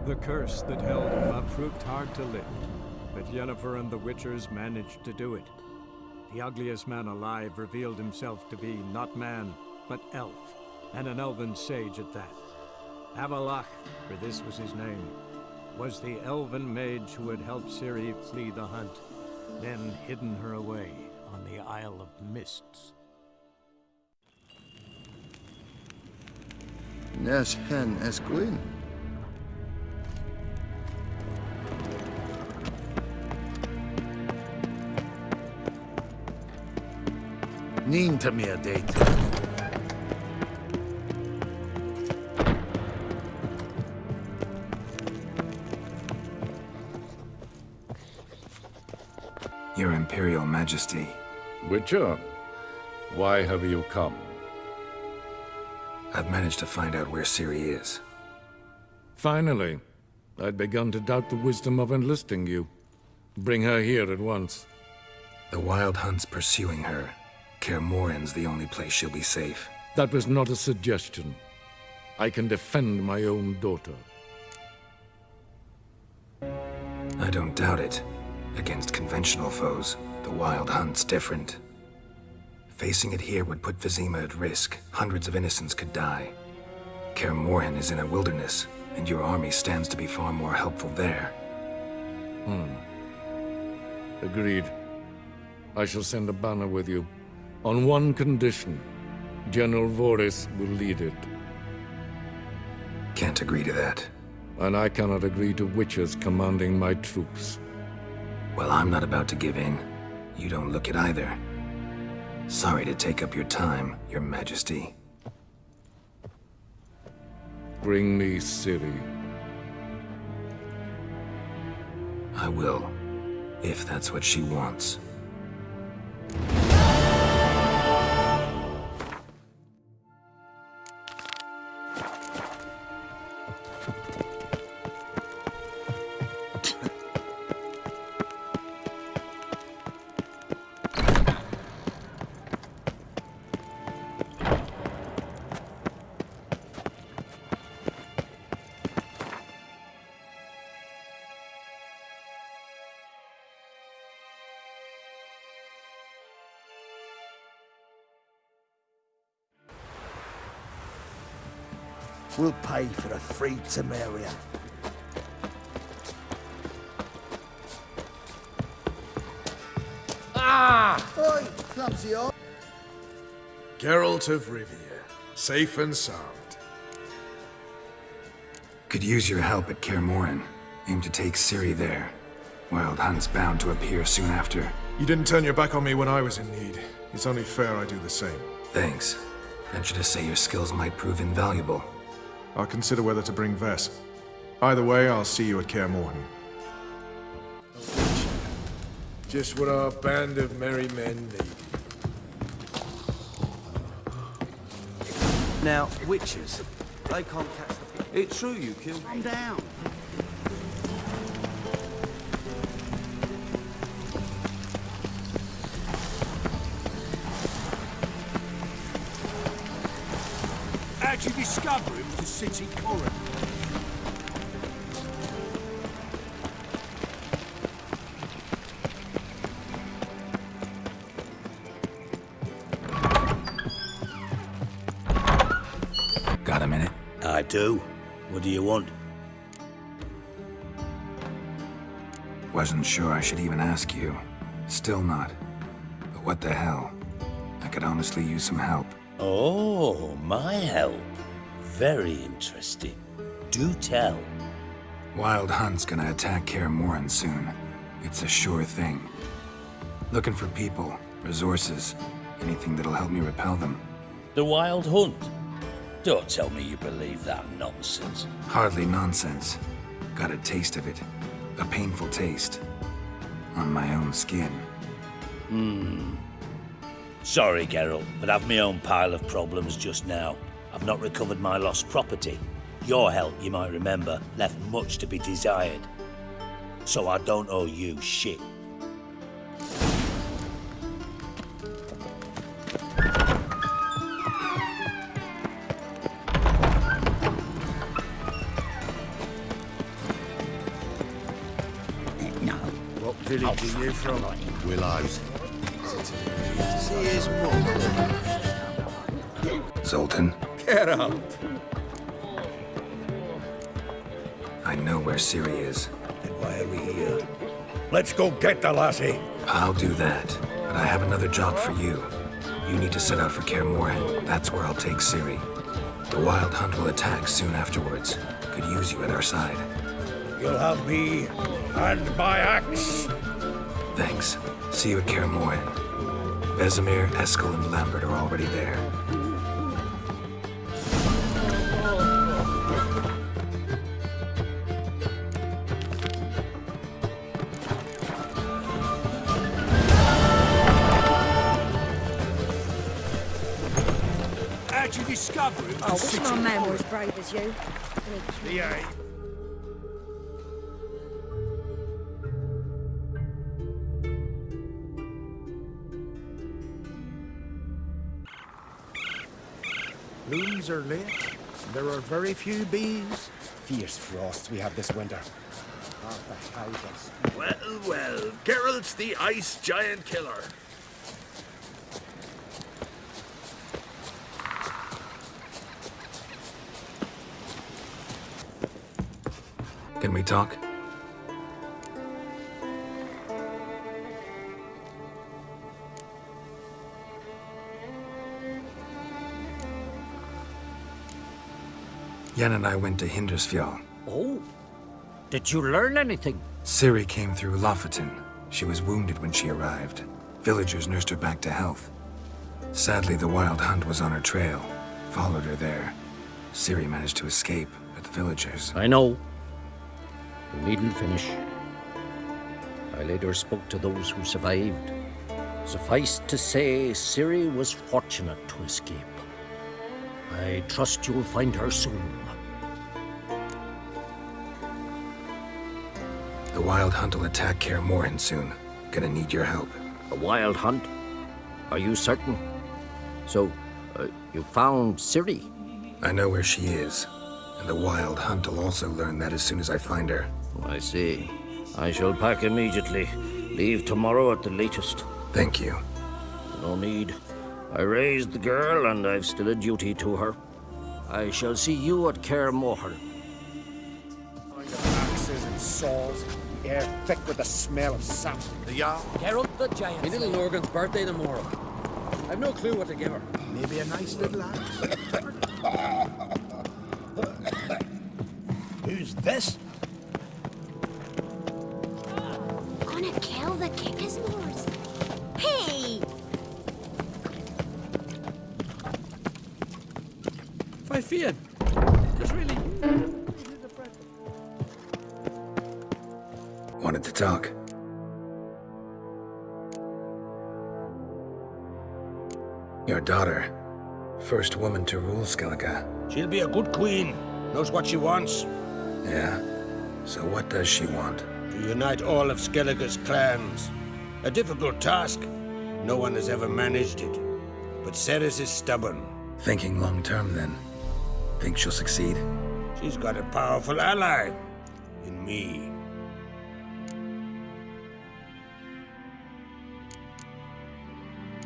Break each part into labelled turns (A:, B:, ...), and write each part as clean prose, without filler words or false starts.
A: The curse that held him up proved hard to lift, but Yennefer and the Witchers managed to do it. The ugliest man alive revealed himself to be not man, but elf, and an elven sage at that. Avalach, for this was his name, was the elven mage who had helped Ciri flee the hunt, then hidden her away on the Isle of Mists.
B: Nes hen es gwyn. Nín ta mé a déit.
C: Your Imperial Majesty.
D: Witcher, why have you come?
C: I've managed to find out where Ciri is.
D: Finally. I'd begun to doubt the wisdom of enlisting you. Bring her here at once.
C: The Wild Hunt's pursuing her. Kaer Morhen's the only place she'll be safe.
D: That was not a suggestion. I can defend my own daughter.
C: I don't doubt it. Against conventional foes, the Wild Hunt's different. Facing it here would put Vizima at risk. Hundreds of innocents could die. Kaer Morhen is in a wilderness, and your army stands to be far more helpful there.
D: Agreed. I shall send a banner with you. On one condition. General Voris will lead it.
C: Can't agree to that.
D: And I cannot agree to witches commanding my troops.
C: Well, I'm not about to give in. You don't look it either. Sorry to take up your time, Your Majesty.
D: Bring me Ciri.
C: I will, if that's what she wants.
E: We'll pay for a free Temeria. Oi, clumsy old.
F: Geralt of Rivia, safe and sound.
C: Could use your help at Kaer Morhen. Aim to take Ciri there. Wild Hunt's bound to appear soon after.
F: You didn't turn your back on me when I was in need. It's only fair I do the same.
C: Thanks. Venture to say your skills might prove invaluable.
F: I'll consider whether to bring Vess. Either way, I'll see you at Kaer Morhen. Just what our band of merry men need.
G: Now, witches, they can't catch the... It's true you killed...
E: Calm down.
G: How'd you discover it was a city coroner?
C: Got a minute?
E: I do. What do you want?
C: Wasn't sure I should even ask you. Still not. But what the hell? I could honestly use some help.
E: Oh, my help. Very interesting. Do tell.
C: Wild Hunt's gonna attack Kaer Morhen soon. It's a sure thing. Looking for people, resources, anything that'll help me repel them.
E: The Wild Hunt? Don't tell me you believe that nonsense.
C: Hardly nonsense. Got a taste of it. A painful taste. On my own skin.
E: Sorry, Geralt, but I've my own pile of problems just now. I've not recovered my lost property. Your help, you might remember, left much to be desired. So I don't owe you shit.
B: village are you from? Willows. See his mum.
C: Zoltan,
B: Geralt.
C: I know where Ciri is.
G: Then why are we here? Let's go get the lassie.
C: I'll do that, but I have another job for you. You need to set out for Kaer Morhen. That's where I'll take Ciri. The Wild Hunt will attack soon afterwards. Could use you at our side.
G: You'll have me and my axe.
C: Thanks. See you at Kaer Morhen. Vesemir, Eskel, and Lambert are already there.
G: How'd you discover it?
H: I wish my man were as brave as you.
G: Yeah.
I: Blooms are late. There are very few bees. Fierce frosts we have this winter.
B: Well, Geralt's the ice giant killer.
C: Can we talk? Yen and I went to Hindersfjall.
J: Oh? Did you learn anything?
C: Ciri came through Lofoten. She was wounded when she arrived. Villagers nursed her back to health. Sadly, the Wild Hunt was on her trail. Followed her there. Ciri managed to escape, but the villagers...
J: I know. You needn't finish. I later spoke to those who survived. Suffice to say, Ciri was fortunate to escape. I trust you'll find her soon.
C: The Wild Hunt will attack Kaer Morhen soon. Gonna need your help.
J: A wild hunt? Are you certain? So, you found Ciri?
C: I know where she is. And the Wild Hunt will also learn that as soon as I find her.
J: I see. I shall pack immediately. Leave tomorrow at the latest.
C: Thank you.
J: No need. I raised the girl, and I've still a duty to her. I shall see you at Kaer Morhen.
I: Axes and saws. Air thick with the smell of sap.
B: The Jarl.
K: Geralt the Giant. My little Lorgan's birthday tomorrow. I've no clue what to give her.
I: Maybe a nice little axe.
G: Who's this?
H: Gonna kill the Kickasmores. Hey!
K: Why, Fian? Just really...
C: Wanted to talk. Your daughter. First woman to rule Skellige.
G: She'll be a good queen. Knows what she wants.
C: Yeah? So what does she want?
G: To unite all of Skellige's clans. A difficult task. No one has ever managed it. But Ceres is stubborn.
C: Thinking long term, then. Think she'll succeed?
G: She's got a powerful ally. In me.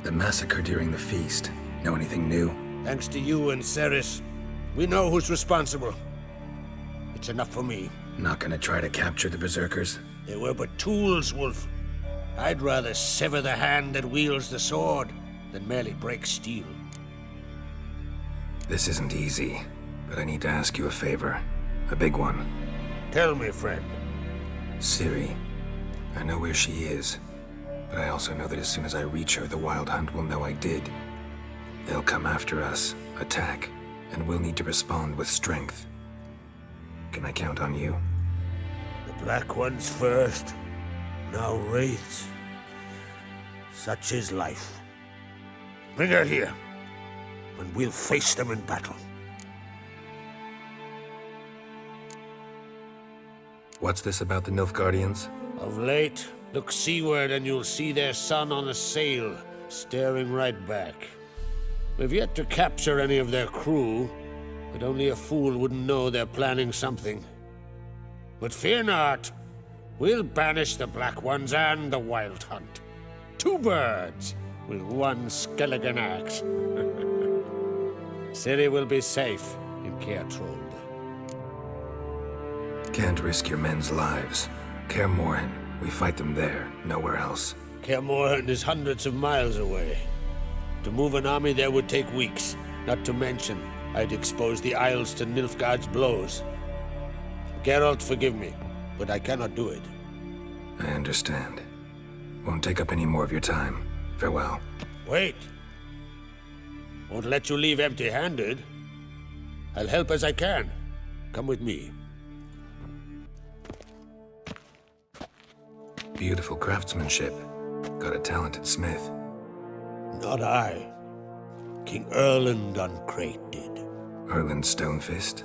C: The massacre during the feast. Know anything new?
G: Thanks to you and Ceres, we know who's responsible. It's enough for me.
C: Not gonna try to capture the berserkers?
G: They were but tools, Wolf. I'd rather sever the hand that wields the sword than merely break steel.
C: This isn't easy, but I need to ask you a favor. A big one.
G: Tell me, friend.
C: Ciri. I know where she is, but I also know that as soon as I reach her, the Wild Hunt will know I did. They'll come after us, attack, and we'll need to respond with strength. Can I count on you?
G: The Black Ones first, now Wraiths. Such is life. Bring her here, and we'll face them in battle.
C: What's this about the Nilfgaardians?
G: Of late, look seaward and you'll see their sun on a sail, staring right back. We've yet to capture any of their crew, but only a fool wouldn't know they're planning something. But fear not, We'll banish the Black Ones and the Wild Hunt. 2 birds with 1 skeleton axe. Ciri will be safe in Kaer Trond.
C: Can't risk your men's lives. Kaer Morhen, we fight them there, nowhere else.
G: Kaer Morhen is hundreds of miles away. To move an army there would take weeks. Not to mention, I'd expose the Isles to Nilfgaard's blows. Geralt, forgive me, but I cannot do it.
C: I understand. Won't take up any more of your time. Farewell.
G: Wait. Won't let you leave empty-handed. I'll help as I can. Come with me.
C: Beautiful craftsmanship. Got a talented smith.
G: Not I. King Erland Uncrate did.
C: Erland Stonefist?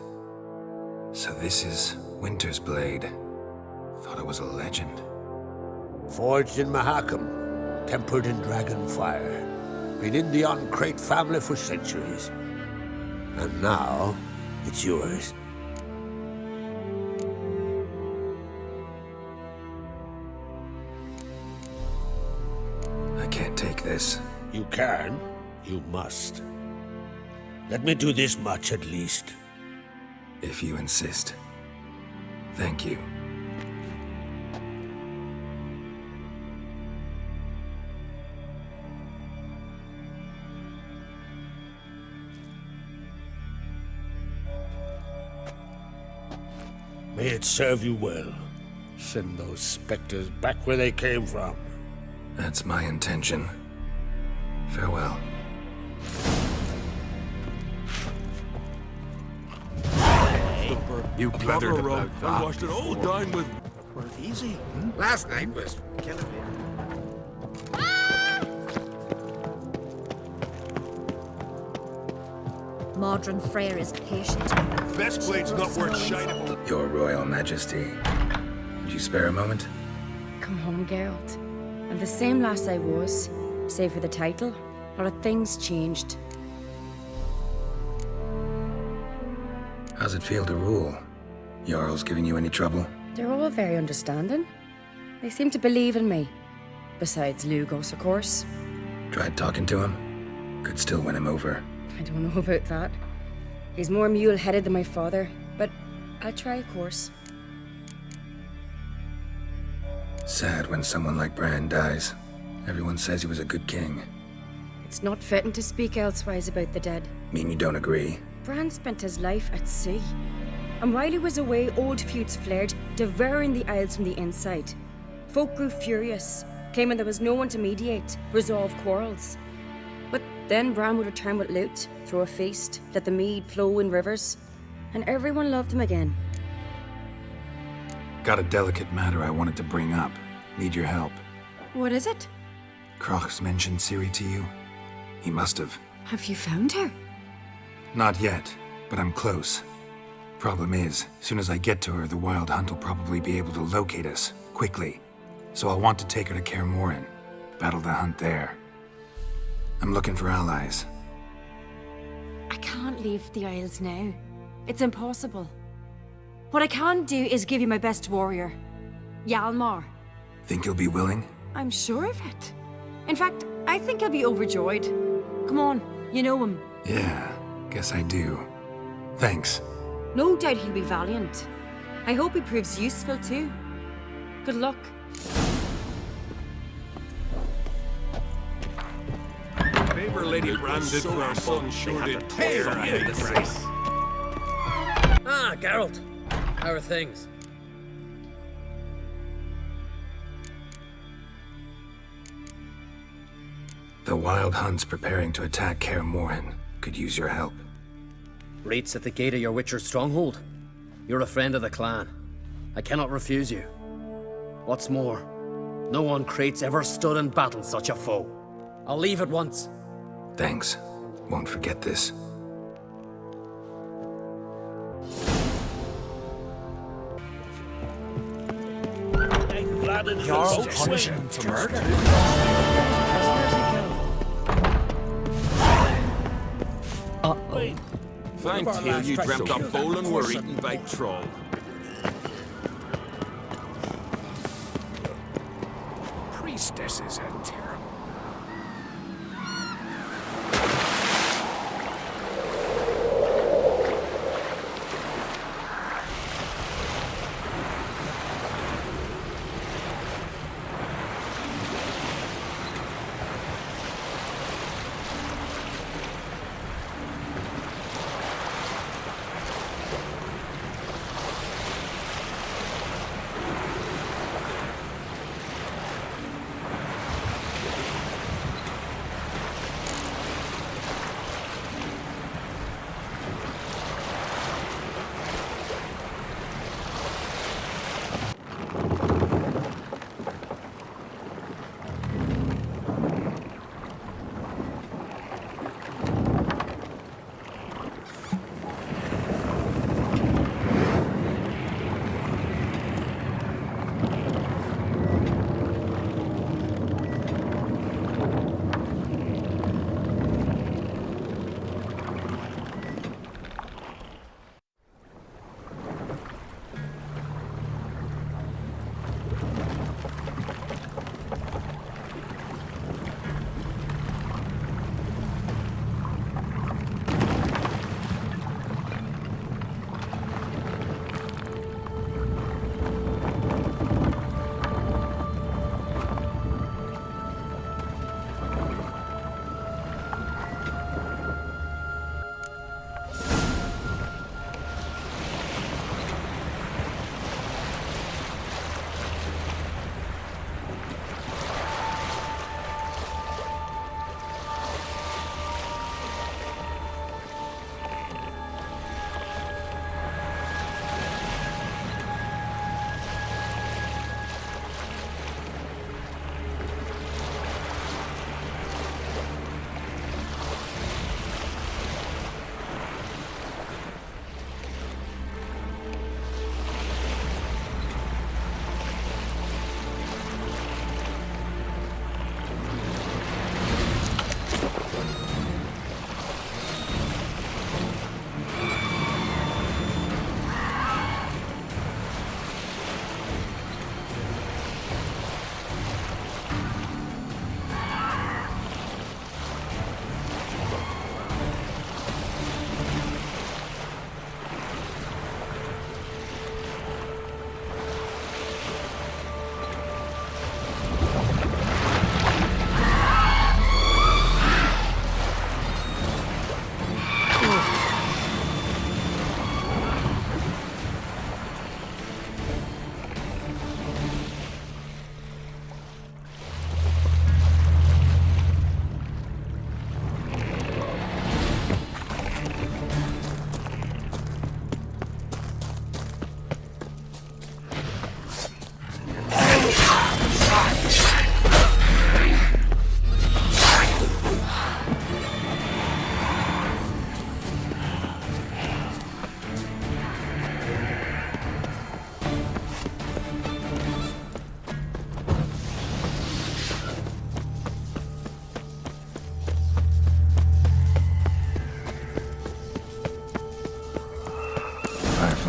C: So this is Winter's Blade. Thought it was a legend.
G: Forged in Mahakam, tempered in dragon fire. Been in the Uncrate family for centuries. And now, it's yours.
C: I can't take this.
G: You can. You must. Let me do this much at least.
C: If you insist. Thank you.
G: May it serve you well. Send those specters back where they came from.
C: That's my intention. Farewell.
B: You blundered about that.
L: I watched it all down with...
I: Easy.
B: Last night was...
H: Modern Freyr is patient.
L: Best blade's not worth shining.
C: Your Royal Majesty. Would you spare a moment?
M: Come home, Geralt. I'm the same lass I was, save for the title. A lot of things changed.
C: How's it feel to rule? Jarl's giving you any trouble?
M: They're all very understanding. They seem to believe in me. Besides Lugos, of course.
C: Tried talking to him? Could still win him over.
M: I don't know about that. He's more mule-headed than my father, but I'll try, of course.
C: Sad when someone like Bran dies. Everyone says he was a good king.
M: It's not fitting to speak elsewise about the dead.
C: Mean you don't agree?
M: Bran spent his life at sea. And while he was away, old feuds flared, devouring the Isles from the inside. Folk grew furious, claiming there was no one to mediate, resolve quarrels. But then Bran would return with loot, throw a feast, let the mead flow in rivers, and everyone loved him again.
C: Got a delicate matter I wanted to bring up. Need your help.
M: What is it?
C: Crach's mentioned Ciri to you? He must have.
M: Have you found her?
C: Not yet, but I'm close. Problem is, soon as I get to her, the Wild Hunt will probably be able to locate us, quickly. So I'll want to take her to Kaer Morhen, battle the hunt there. I'm looking for allies.
M: I can't leave the Isles now. It's impossible. What I can do is give you my best warrior, Hjalmar.
C: Think you'll be willing?
M: I'm sure of it. In fact, I think he'll be overjoyed. Come on, you know him.
C: Yeah, guess I do. Thanks.
M: No doubt he'll be valiant. I hope he proves useful too. Good luck.
L: Favor Lady Bran did for our son sure did tear out of the price.
K: Ah, Geralt. How are things?
C: The Wild Hunt's preparing to attack Kaer Morhen. Could use your help.
K: Rates at the gate of your Witcher's stronghold. You're a friend of the clan. I cannot refuse you. What's more, no one Crate's ever stood in battle such a foe. I'll leave at once.
C: Thanks. Won't forget this.
I: Jarl punished him for murder.
L: Uh-oh. Thank you, you dreamt up bowl and were eaten by troll.
I: priestesses are terrible.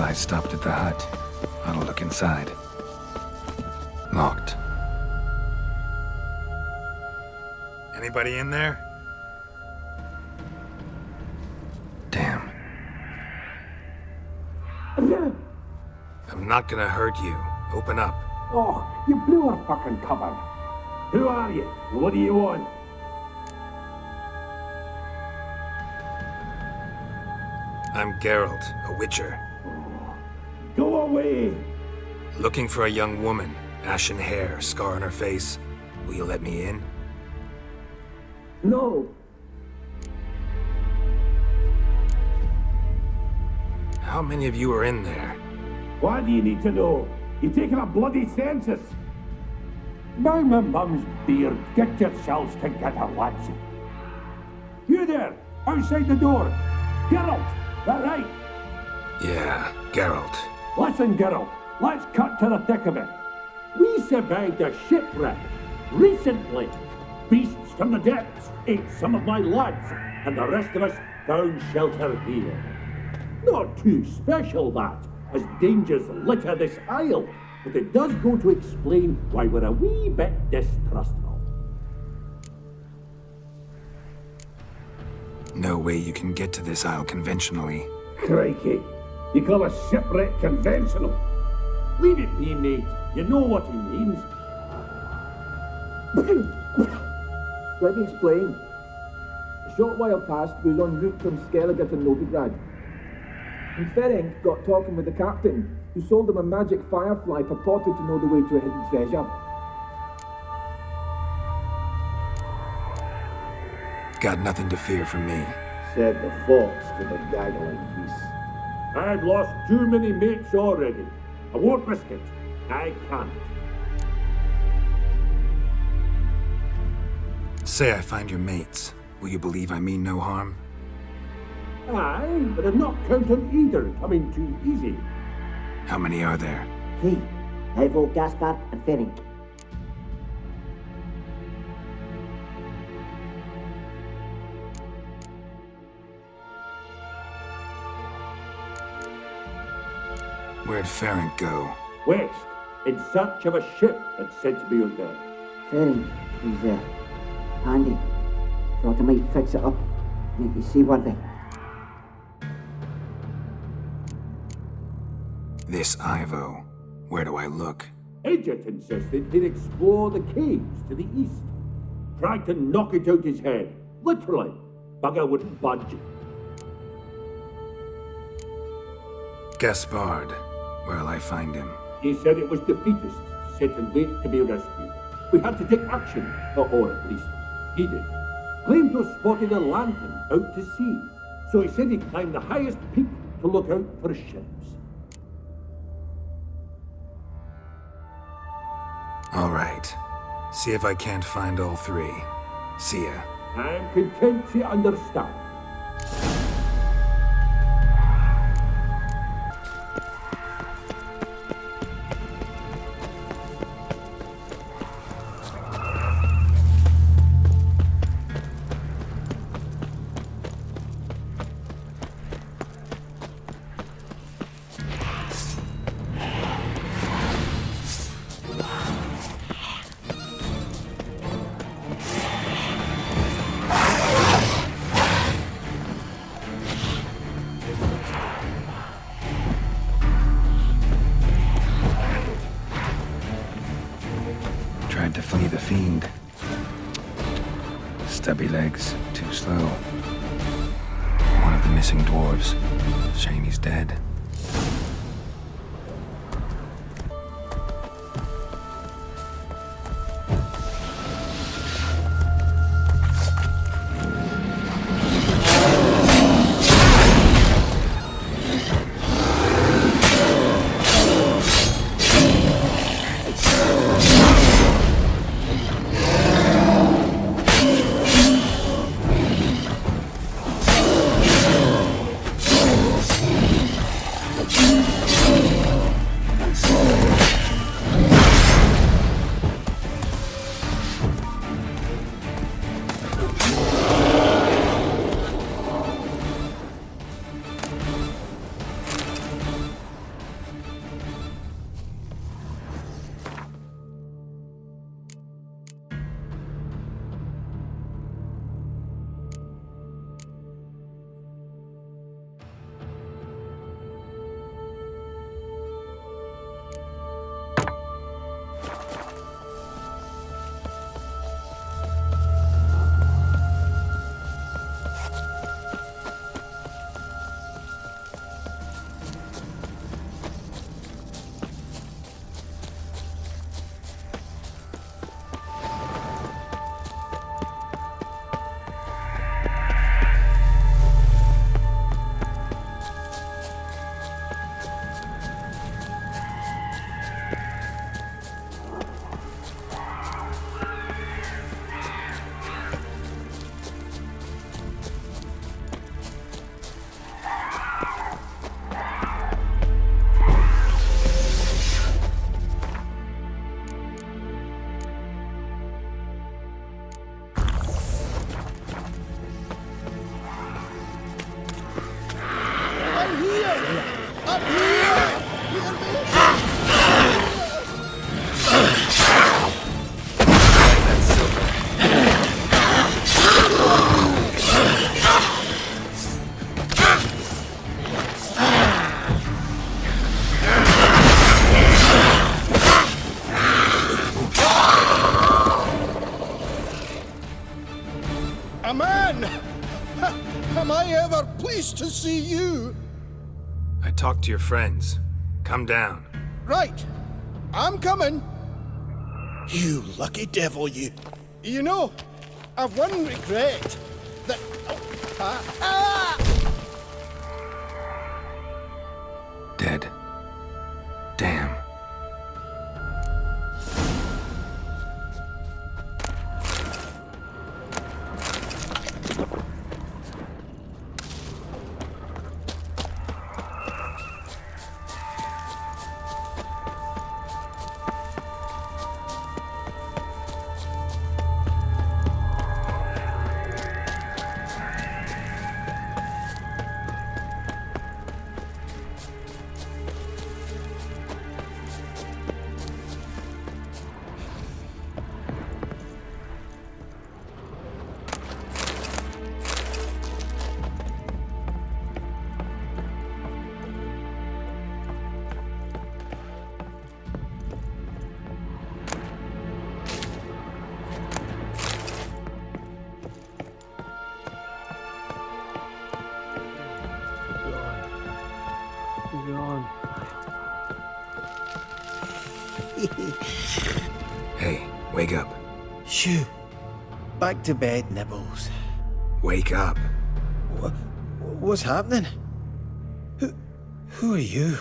C: I stopped at the hut. I'll look inside. Locked. Anybody in there? Damn. I'm not gonna hurt you. Open up.
N: Oh, you blew our fucking cover. Who are you? What do you want?
C: I'm Geralt, a witcher.
N: Go away!
C: Looking for a young woman. Ashen hair, scar on her face. Will you let me in?
N: No.
C: How many of you are in there?
N: Why do you need to know? You've taken a bloody census. By my mum's beard, get yourselves together, lads. You there, outside the door. Geralt, that right?
C: Yeah, Geralt.
N: Listen, Geralt, let's cut to the thick of it. We survived a shipwreck recently. Beasts from the depths ate some of my lads, and the rest of us found shelter here. Not too special, that, as dangers litter this isle, but it does go to explain why we're a wee bit distrustful.
C: No way you can get to this isle conventionally.
N: Crikey, you call a shipwreck conventional? Leave it be, mate. You know what he means.
O: Let me explain. A short while past, we was en route from Skellige to Novigrad. And Ferenc got talking with the captain, who sold him a magic firefly purported to know the way to a hidden treasure.
C: Got nothing to fear from me.
N: Said the fox to the gaggling geese. I've lost too many mates already. I won't risk it. I can't.
C: Say I find your mates. Will you believe I mean no harm?
N: Aye, but I'd not count on either coming too easy.
C: How many are there?
P: 3. Ivo, Gaspard, and Ferenc.
C: Where'd Ferenc go?
N: West, in search of a ship that's said to be out there.
P: Ferenc, he's there. Handy. Thought I might fix it up, make you seaworthy.
C: This Ivo. Where do I look?
N: Agent insisted he'd explore the caves to the east. Tried to knock it out his head. Literally. Bugger wouldn't budge.
C: Gaspard. Where'll I find him?
N: He said it was defeatist, set and wait to be rescued. We had to take action, or at least he did. Claimed to have spotted a lantern out to sea, so he said he'd climb the highest peak to look out for ships.
C: All right. See if I can't find all 3. See ya.
N: I'm content to understand.
C: Tried to flee the fiend. Stubby legs, too slow. One of the missing dwarves. Shame he's dead.
B: nice to see you.
C: I talked to your friends. Come down.
B: Right. I'm coming. You lucky devil, you. You know, I've one regret. That...
C: Dead. Damn. Hey, wake up.
B: Shoo. Back to bed, Nibbles.
C: Wake up.
B: What's happening? Who are you?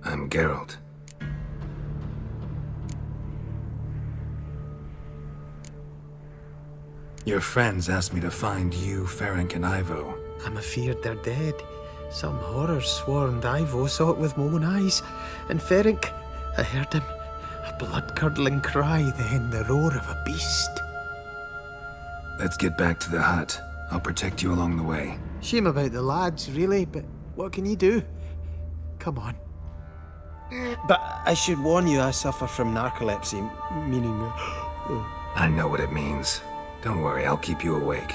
C: I'm Geralt. Your friends asked me to find you, Ferenc, and Ivo.
I: I'm afeard they're dead. Some horrors swarmed Ivo, saw it with my own eyes. And Ferenc, I heard him. A blood-curdling cry, then the roar of a beast.
C: Let's get back to the hut. I'll protect you along the way.
I: Shame about the lads, really, but what can you do? Come on.
B: But I should warn you, I suffer from narcolepsy, meaning...
C: I know what it means. Don't worry, I'll keep you awake.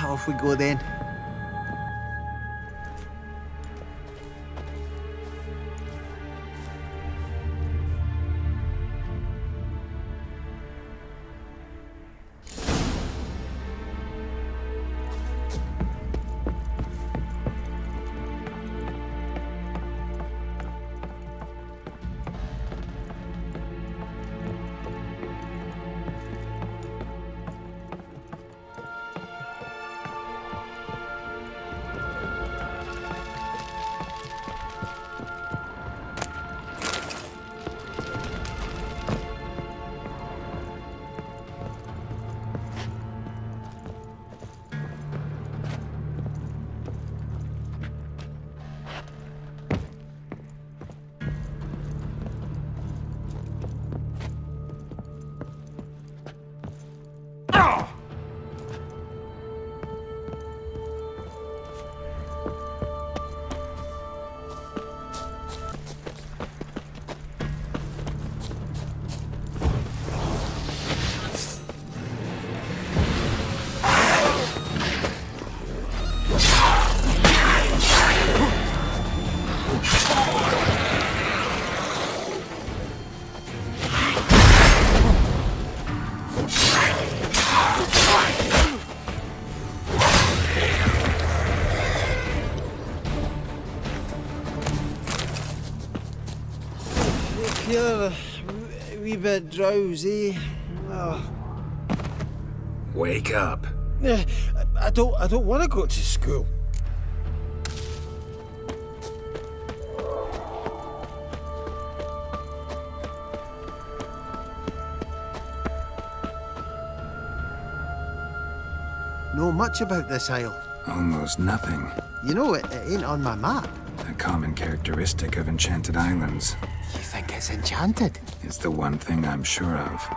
I: Off we go then.
B: Feeling a wee bit drowsy.
C: Wake up.
B: I don't want to go to school.
I: Know much about this isle?
C: Almost nothing.
I: You know, it ain't on my map.
C: A common characteristic of enchanted islands.
I: You think it's enchanted?
C: It's the one thing I'm sure of.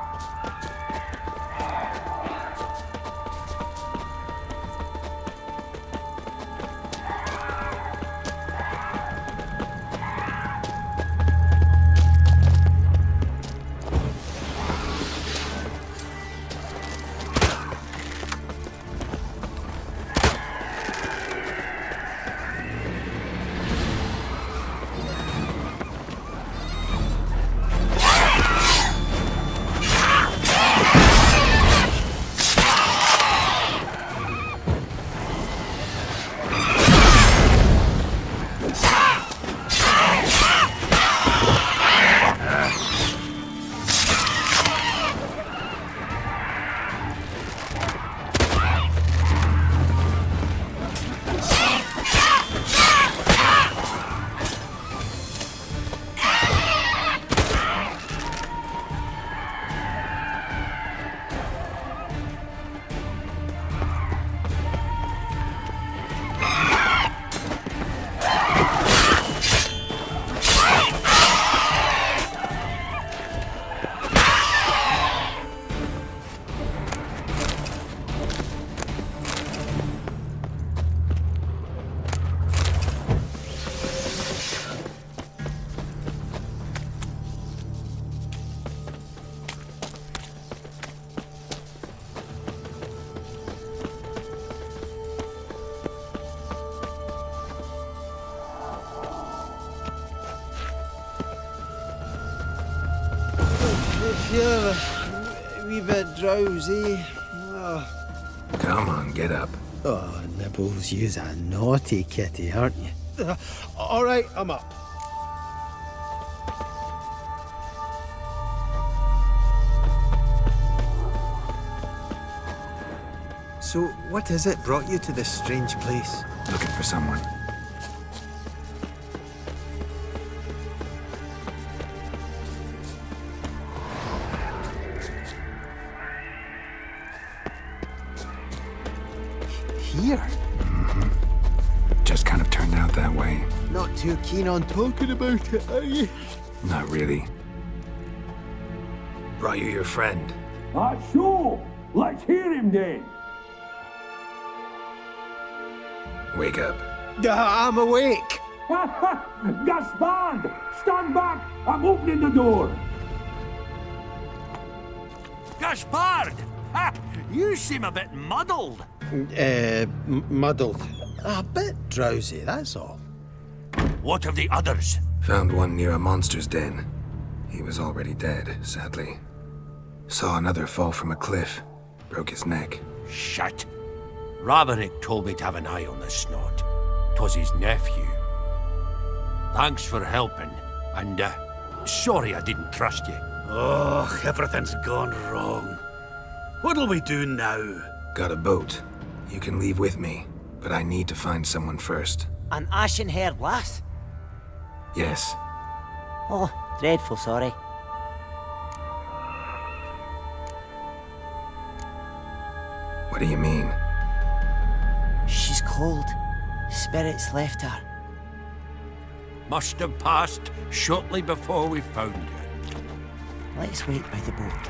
I: feel a wee bit drowsy. Oh.
C: Come on, get up.
I: Oh, Nibbles, you's a naughty kitty, aren't you? All right, I'm up. So, what is it brought you to this strange place?
C: Looking for someone.
I: Here?
C: Mm-hmm. Just kind of turned out that way.
I: Not too keen on talking about it, are you?
C: Not really. Brought you your friend.
N: Sure. Let's hear him then.
C: Wake up.
I: I'm awake.
N: Gaspard! Stand back! I'm opening the door.
E: Gaspard! Ha! You seem a bit muddled.
I: Muddled. A bit drowsy, that's all.
E: What of the others?
C: Found one near a monster's den. He was already dead, sadly. Saw another fall from a cliff. Broke his neck.
G: Shit. Roderick told me to have an eye on the snot. 'Twas his nephew. Thanks for helping, and sorry I didn't trust you.
Q: Oh, everything's gone wrong. What'll we do now?
C: Got a boat. You can leave with me, but I need to find someone first.
R: An ashen-haired lass?
C: Yes.
R: Oh, dreadful sorry.
C: What do you mean?
R: She's cold. Spirits left her.
G: Must have passed shortly before we found her.
R: Let's wait by the boat.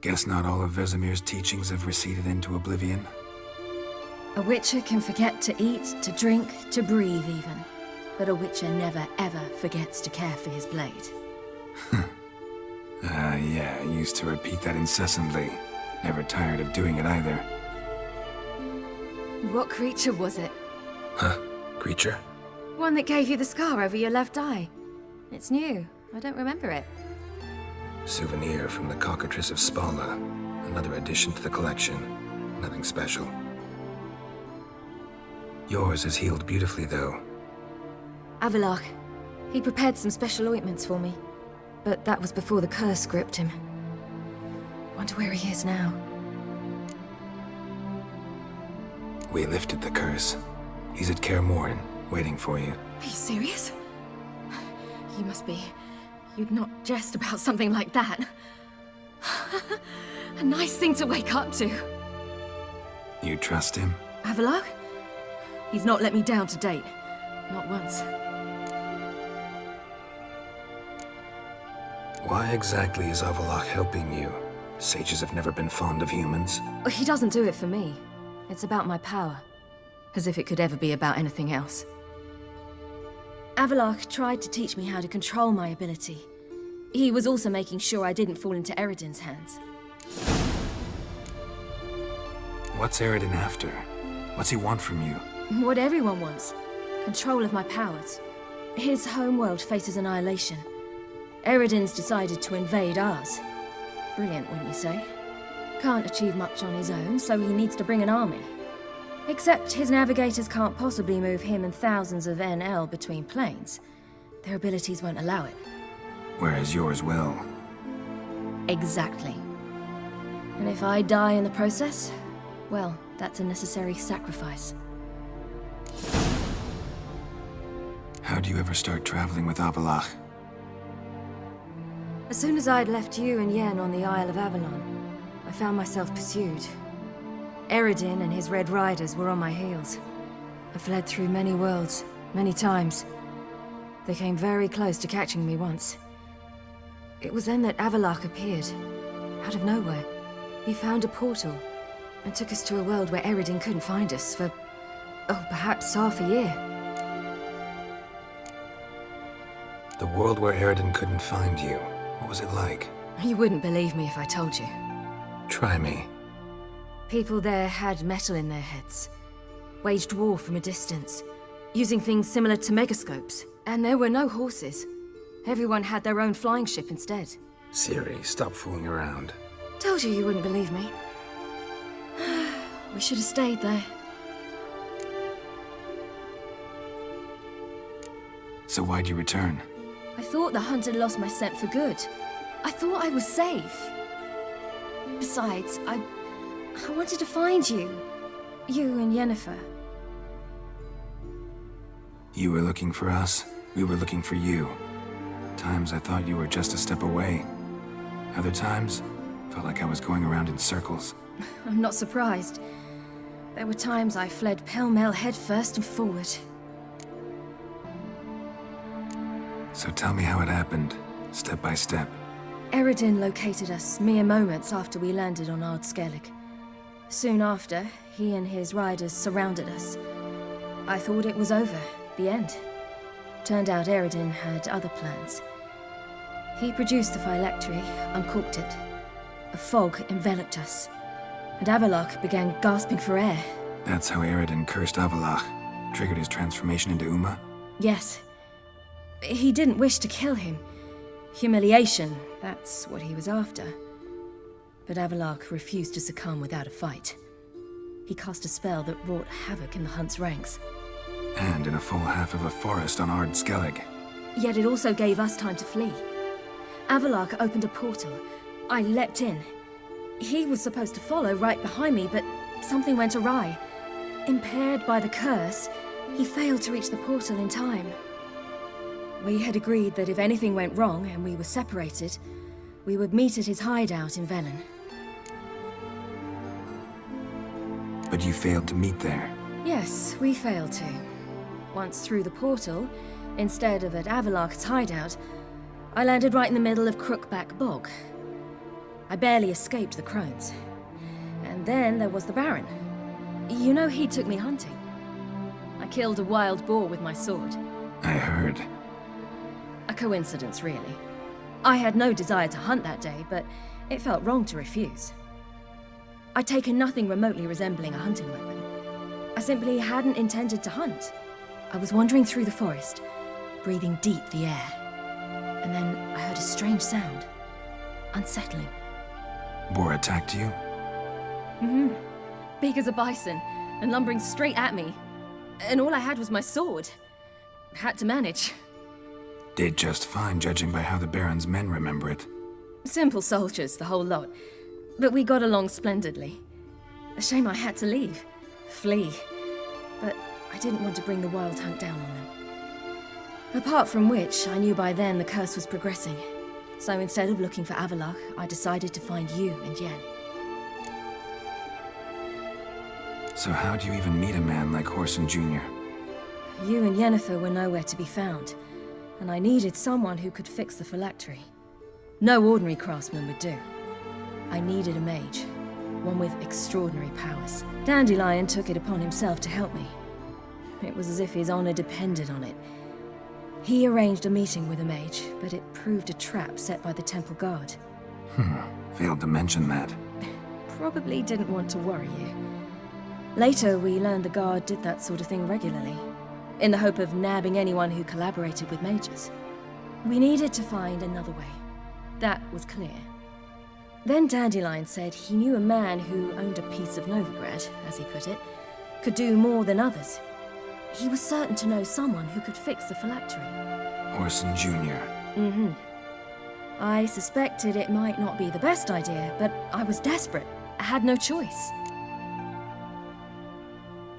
C: Guess not all of Vesemir's teachings have receded into oblivion.
M: A witcher can forget to eat, to drink, to breathe even. But a witcher never ever forgets to care for his blade.
C: Yeah, I used to repeat that incessantly. Never tired of doing it either.
M: What creature was it?
C: Huh? Creature?
M: One that gave you the scar over your left eye. It's new. I don't remember it.
C: Souvenir from the Cockatrice of Spala. Another addition to the collection. Nothing special. Yours is healed beautifully, though.
M: Avalok. He prepared some special ointments for me. But that was before the curse gripped him. Wonder where he is now.
C: We lifted the curse. He's at Kaer Morhen, waiting for you.
M: Are you serious? You must be. You'd not jest about something like that. A nice thing to wake up to.
C: You trust him?
M: Avalok? He's not let me down to date. Not once.
C: Why exactly is Avalok helping you? Sages have never been fond of humans.
M: He doesn't do it for me. It's about my power. As if it could ever be about anything else. Avalok tried to teach me how to control my ability. He was also making sure I didn't fall into Eredin's hands.
C: What's Eredin after? What's he want from you?
M: What everyone wants. Control of my powers. His homeworld faces annihilation. Eredin's decided to invade ours. Brilliant, wouldn't you say? Can't achieve much on his own, so he needs to bring an army. Except his navigators can't possibly move him and thousands of NL between planes. Their abilities won't allow it.
C: Whereas yours will.
M: Exactly. And if I die in the process, well, that's a necessary sacrifice.
C: How'd you ever start traveling with Avalok?
M: As soon as I'd left you and Yen on the Isle of Avalon, I found myself pursued. Eredin and his Red Riders were on my heels. I fled through many worlds, many times. They came very close to catching me once. It was then that Avalok appeared, out of nowhere. He found a portal, and took us to a world where Eredin couldn't find us for, perhaps half a year.
C: The world where Eredin couldn't find you. What was it like?
M: You wouldn't believe me if I told you.
C: Try me.
M: People there had metal in their heads. Waged war from a distance, using things similar to megascopes. And there were no horses. Everyone had their own flying ship instead.
C: Ciri, stop fooling around.
M: Told you wouldn't believe me. We should have stayed there.
C: So why'd you return?
M: I thought the hunt had lost my scent for good. I thought I was safe. Besides, I wanted to find you. You and Yennefer.
C: You were looking for us, we were looking for you. Times I thought you were just a step away. Other times, felt like I was going around in circles.
M: I'm not surprised. There were times I fled pell-mell headfirst and forward.
C: So tell me how it happened, step by step.
M: Eredin located us mere moments after we landed on Ard Skellig. Soon after, he and his riders surrounded us. I thought it was over, the end. Turned out Eredin had other plans. He produced the phylactery, uncorked it. A fog enveloped us, and Avalok began gasping for air.
C: That's how Eredin cursed Avalok, triggered his transformation into Uma?
M: Yes. He didn't wish to kill him. Humiliation, that's what he was after. But Avalok refused to succumb without a fight. He cast a spell that wrought havoc in the hunt's ranks.
C: And in a full half of a forest on Ard Skellig.
M: Yet it also gave us time to flee. Avalok opened a portal. I leapt in. He was supposed to follow right behind me, but something went awry. Impaired by the curse, he failed to reach the portal in time. We had agreed that if anything went wrong and we were separated, we would meet at his hideout in Velen.
C: But you failed to meet there.
M: Yes, we failed to. Once through the portal, instead of at Avalok's hideout, I landed right in the middle of Crookback Bog. I barely escaped the crones. And then there was the Baron. You know, he took me hunting. I killed a wild boar with my sword.
C: I heard.
M: A coincidence, really. I had no desire to hunt that day, but it felt wrong to refuse. I'd taken nothing remotely resembling a hunting weapon. I simply hadn't intended to hunt. I was wandering through the forest, breathing deep the air. And then I heard a strange sound. Unsettling.
C: Boar attacked you?
M: Mm-hmm. Big as a bison, and lumbering straight at me. And all I had was my sword. Had to manage.
C: Did just fine, judging by how the Baron's men remember it.
M: Simple soldiers, the whole lot. But we got along splendidly. A shame I had to leave. Flee. But I didn't want to bring the wild hunt down on them. Apart from which, I knew by then the curse was progressing. So instead of looking for Avallac'h, I decided to find you and Yen.
C: So how do you even meet a man like Whoreson Jr.?
M: You and Yennefer were nowhere to be found, and I needed someone who could fix the phylactery. No ordinary craftsman would do. I needed a mage, one with extraordinary powers. Dandelion took it upon himself to help me. It was as if his honor depended on it. He arranged a meeting with a mage, but it proved a trap set by the temple guard.
C: Failed to mention that.
M: Probably didn't want to worry you. Later, we learned the guard did that sort of thing regularly, in the hope of nabbing anyone who collaborated with mages. We needed to find another way. That was clear. Then Dandelion said he knew a man who owned a piece of Novigrad, as he put it, could do more than others. He was certain to know someone who could fix the phylactery.
C: Whoreson Jr.
M: Mm-hmm. I suspected it might not be the best idea, but I was desperate. I had no choice.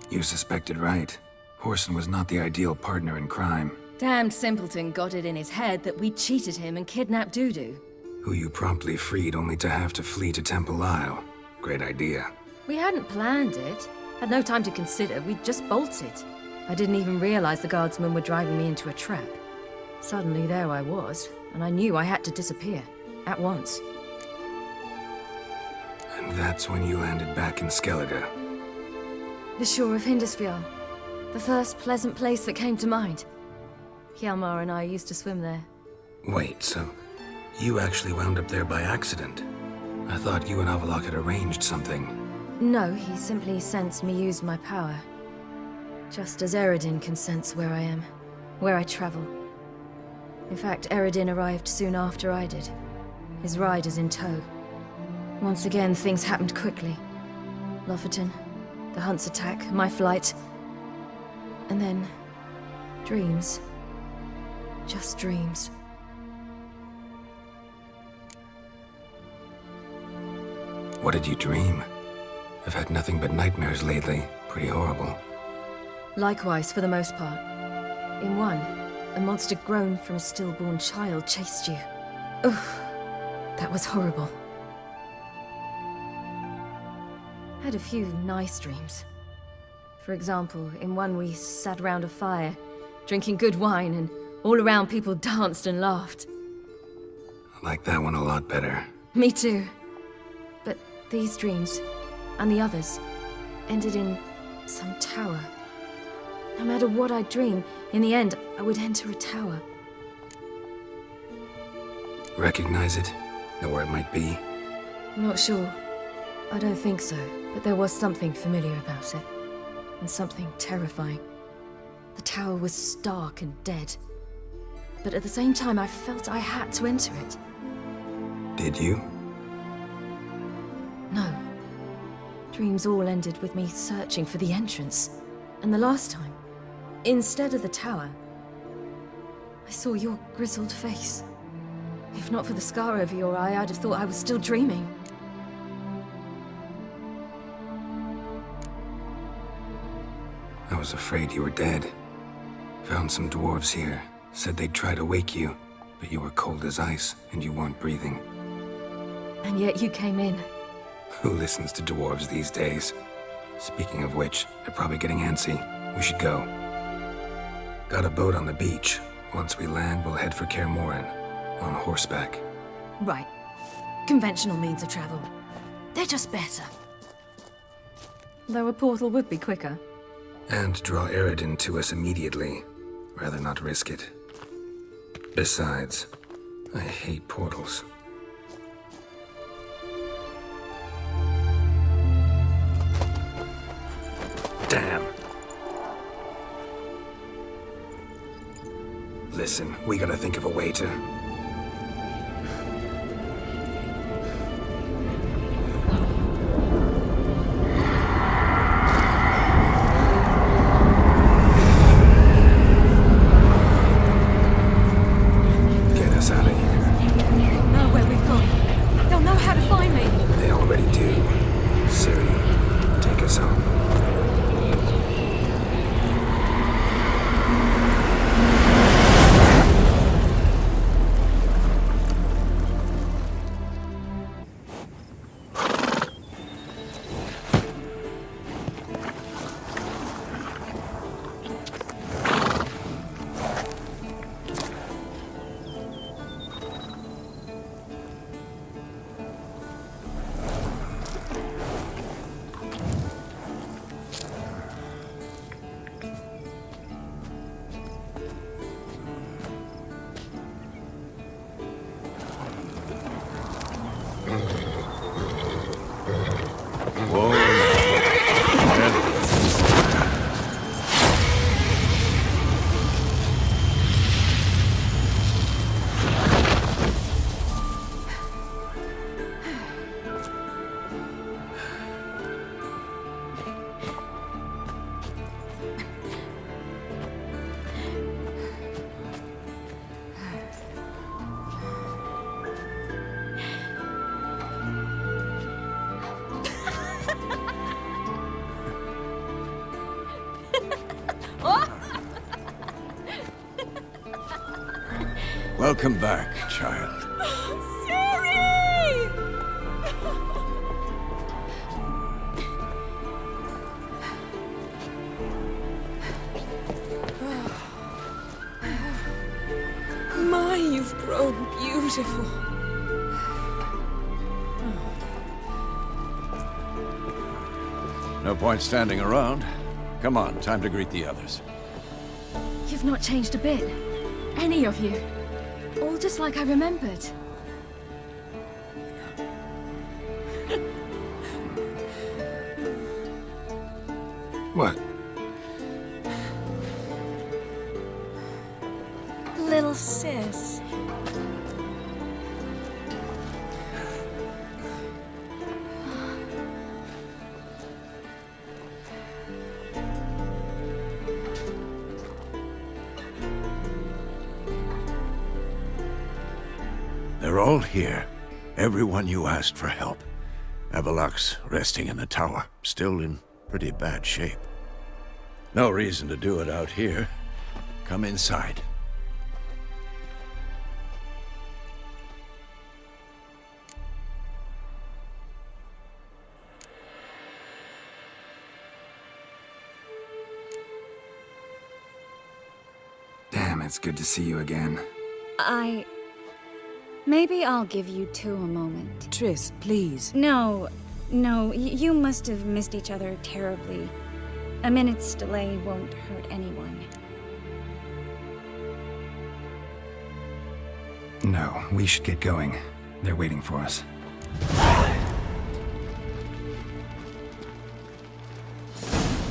C: You suspected right. Whoreson was not the ideal partner in crime.
M: Damned simpleton got it in his head that we cheated him and kidnapped Dudu.
C: Who you promptly freed only to have to flee to Temple Isle. Great idea.
M: We hadn't planned it. Had no time to consider. We just bolted. I didn't even realize the guardsmen were driving me into a trap. Suddenly there I was, and I knew I had to disappear. At once.
C: And that's when you landed back in Skellige.
M: The shore of Hindisfjall. The first pleasant place that came to mind. Hjalmar and I used to swim there.
C: Wait, so you actually wound up there by accident? I thought you and Avallac'h had arranged something.
M: No, he simply sensed me use my power. Just as Eredin can sense where I am, where I travel. In fact, Eredin arrived soon after I did. His riders in tow. Once again, things happened quickly. Lofoten, the hunt's attack, my flight. And then, dreams. Just dreams.
C: What did you dream? I've had nothing but nightmares lately. Pretty horrible.
M: Likewise, for the most part. In one, a monster grown from a stillborn child chased you. Ugh, that was horrible. Had a few nice dreams. For example, in one we sat around a fire, drinking good wine, and all around people danced and laughed.
C: I like that one a lot better.
M: Me too. But these dreams, and the others, ended in some tower. No matter what I dream, in the end, I would enter a tower.
C: Recognize it? Know where it might be?
M: Not sure. I don't think so, but there was something familiar about it. And something terrifying. The tower was stark and dead. But at the same time, I felt I had to enter it.
C: Did you?
M: No. Dreams all ended with me searching for the entrance. And the last time, instead of the tower, I saw your grizzled face. If not for the scar over your eye, I'd have thought I was still dreaming.
C: I was afraid you were dead. Found some dwarves here. Said they'd try to wake you, but you were cold as ice and you weren't breathing.
M: And yet you came in.
C: Who listens to dwarves these days? Speaking of which, they're probably getting antsy. We should go. Got a boat on the beach. Once we land, we'll head for Kaer Morhen. On horseback.
M: Right. Conventional means of travel. They're just better. Though a portal would be quicker.
C: And draw Eredin to us immediately. Rather not risk it. Besides, I hate portals. Damn. Listen, we gotta think of a way to... Get us out of here.
M: Know where we've gone. They'll know how to find me.
C: They already do. Ciri, take us home.
S: Welcome back, child.
M: Ciri! My, you've grown beautiful.
S: No point standing around. Come on, time to greet the others.
M: You've not changed a bit. Any of you. All just like I remembered.
C: What?
M: Little sis.
S: They're all here. Everyone you asked for help. Avalok's resting in the tower, still in pretty bad shape. No reason to do it out here. Come inside.
C: Damn, it's good to see you again.
H: Maybe I'll give you two a moment.
T: Triss, please.
H: No, you must have missed each other terribly. A minute's delay won't hurt anyone.
C: No, we should get going. They're waiting for us.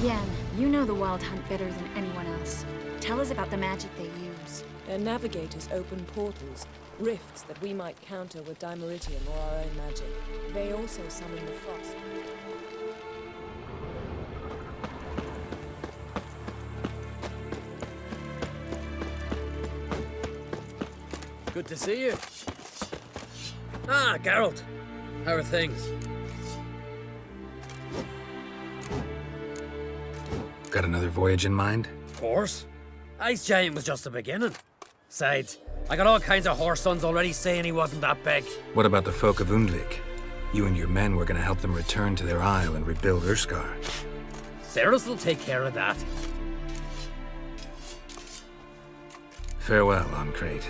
H: Yen, you know the Wild Hunt better than anyone else. Tell us about the magic they use.
T: Their navigators open portals, rifts that we might counter with Dimeritium or our own magic. They also summon the frost.
K: Good to see you. Ah, Geralt. How are things?
C: Got another voyage in mind?
K: Of course. Ice Giant was just the beginning. Besides, I got all kinds of horse sons already saying he wasn't that big.
C: What about the folk of Undvik? You and your men were gonna help them return to their isle and rebuild Urskar.
K: Cerys will take care of that.
C: Farewell, Ancrate.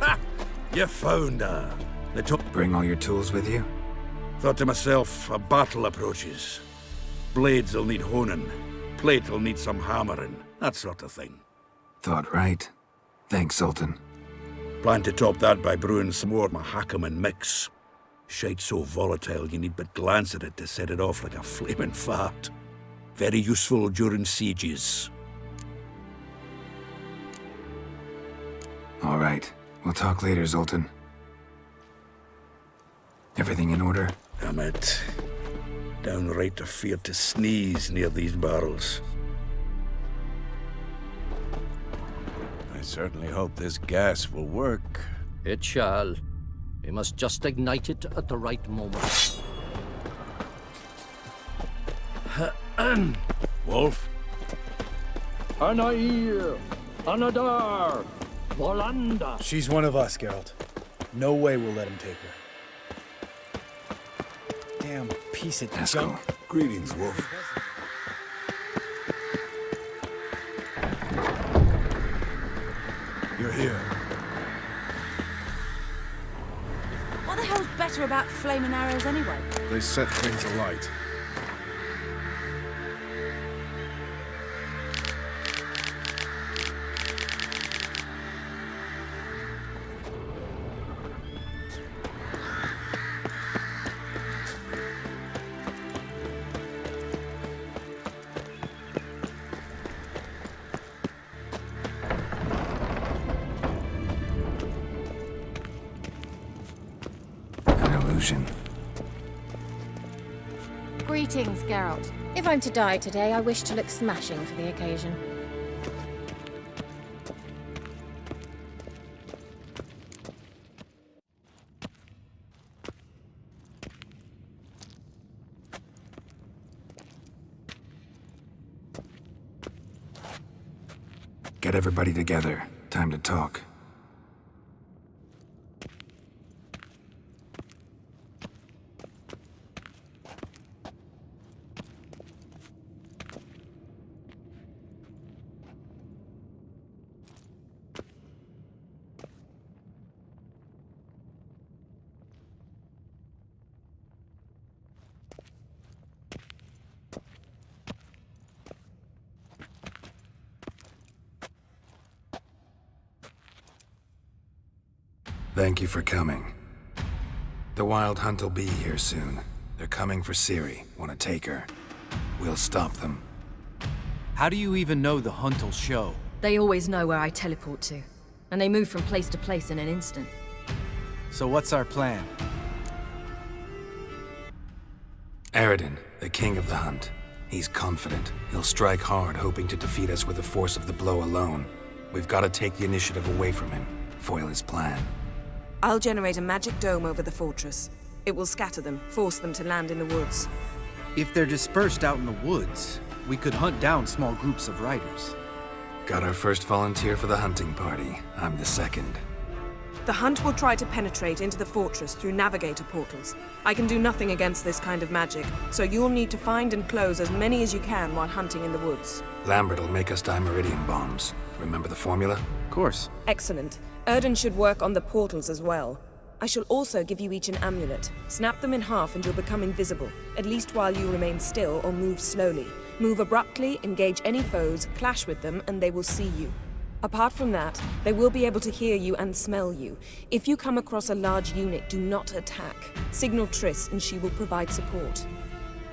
S: Ha! You found her.
C: Bring all your tools with you?
S: Thought to myself, a battle approaches.
U: Blades will need honing. Plate will need some hammering. That sort of thing.
C: Thought right. Thanks, Sultan.
U: Plan to top that by brewing some more Mahakaman mix. Shite so volatile you need but glance at it to set it off like a flaming fart. Very useful during sieges.
C: All right. We'll talk later, Zoltan. Everything in order?
U: Damn it. Downright afeard to sneeze near these barrels.
S: I certainly hope this gas will work.
J: It shall. We must just ignite it at the right moment.
U: Wolf?
L: Anair! Anadar! Volanda!
V: She's one of us, Geralt. No way we'll let him take her. Damn piece of junk.
S: Greetings, Wolf.
F: You're here.
W: What the hell's better about flaming arrows anyway?
F: They set things alight.
X: Greetings, Geralt. If I'm to die today, I wish to look smashing for the occasion.
C: Get everybody together. Time to talk. Thank you for coming. The Wild Hunt will be here soon. They're coming for Ciri. Want to take her? We'll stop them.
Y: How do you even know the Hunt will show?
M: They always know where I teleport to, and they move from place to place in an instant.
Y: So what's our plan?
C: Aradin, the king of the Hunt. He's confident. He'll strike hard, hoping to defeat us with the force of the blow alone. We've got to take the initiative away from him, foil his plan.
T: I'll generate a magic dome over the fortress. It will scatter them, force them to land in the woods.
Y: If they're dispersed out in the woods, we could hunt down small groups of riders.
C: Got our first volunteer for the hunting party. I'm the second.
T: The hunt will try to penetrate into the fortress through navigator portals. I can do nothing against this kind of magic, so you'll need to find and close as many as you can while hunting in the woods.
C: Lambert will make us dimeridium bombs. Remember the formula?
Y: Of course.
T: Excellent. Erden should work on the portals as well. I shall also give you each an amulet. Snap them in half and you'll become invisible, at least while you remain still or move slowly. Move abruptly, engage any foes, clash with them, and they will see you. Apart from that, they will be able to hear you and smell you. If you come across a large unit, do not attack. Signal Triss and she will provide support.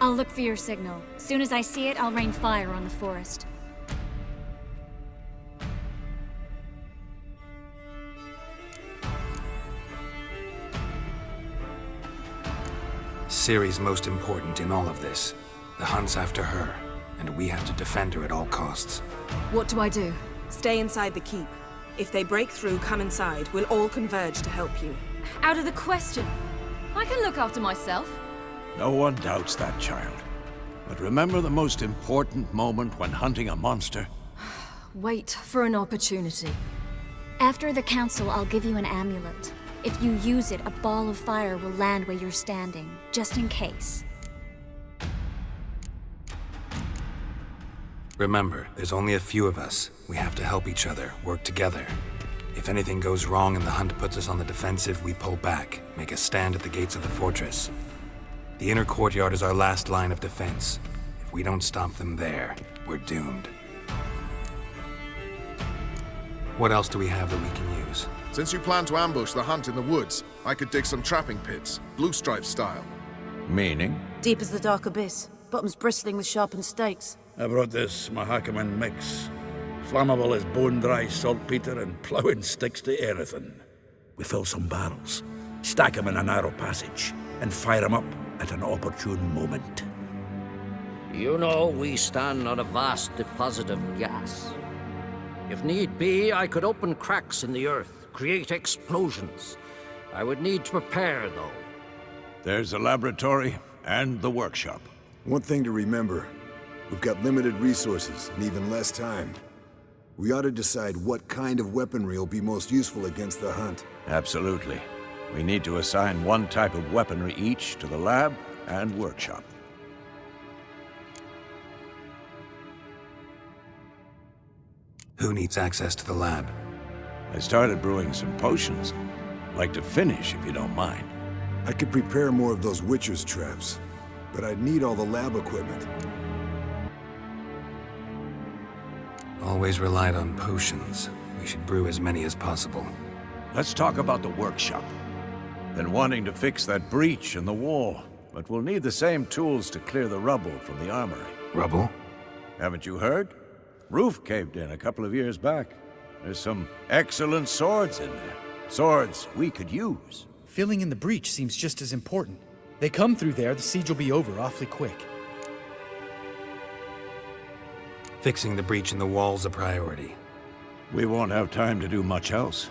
X: I'll look for your signal. Soon as I see it, I'll rain fire on the forest.
C: Ciri's most important in all of this. The hunt's after her, and we have to defend her at all costs.
M: What do I do?
T: Stay inside the keep. If they break through, come inside. We'll all converge to help you.
X: Out of the question. I can look after myself.
S: No one doubts that, child. But remember the most important moment when hunting a monster?
M: Wait for an opportunity.
X: After the council, I'll give you an amulet. If you use it, a ball of fire will land where you're standing, just in case.
C: Remember, there's only a few of us. We have to help each other, work together. If anything goes wrong and the hunt puts us on the defensive, we pull back, make a stand at the gates of the fortress. The inner courtyard is our last line of defense. If If we don't stop them there, we're doomed. What else do we have that we can use?
F: Since you plan to ambush the hunt in the woods, I could dig some trapping pits, blue stripe style.
S: Meaning?
W: Deep as the dark abyss, bottoms bristling with sharpened stakes.
U: I brought this Mahakaman mix. Flammable as bone-dry saltpeter and ploughing sticks to anything. We fill some barrels, stack them in a narrow passage, and fire them up at an opportune moment.
J: You know, we stand on a vast deposit of gas. If need be, I could open cracks in the earth, create explosions. I would need to prepare, though.
S: There's the laboratory and the workshop.
A: One thing to remember, we've got limited resources and even less time. We ought to decide what kind of weaponry will be most useful against the hunt.
S: Absolutely. We need to assign one type of weaponry each to the lab and workshop.
C: Who needs access to the lab?
S: I started brewing some potions. Like to finish, if you don't mind.
A: I could prepare more of those Witcher's traps, but I'd need all the lab equipment.
C: Always relied on potions. We should brew as many as possible.
S: Let's talk about the workshop. Been wanting to fix that breach in the wall, but we'll need the same tools to clear the rubble from the armory.
C: Rubble?
S: Haven't you heard? Roof caved in a couple of years back. There's some excellent swords in there. Swords we could use.
V: Filling in the breach seems just as important. They come through there, the siege will be over awfully quick.
C: Fixing the breach in the wall's a priority.
S: We won't have time to do much else.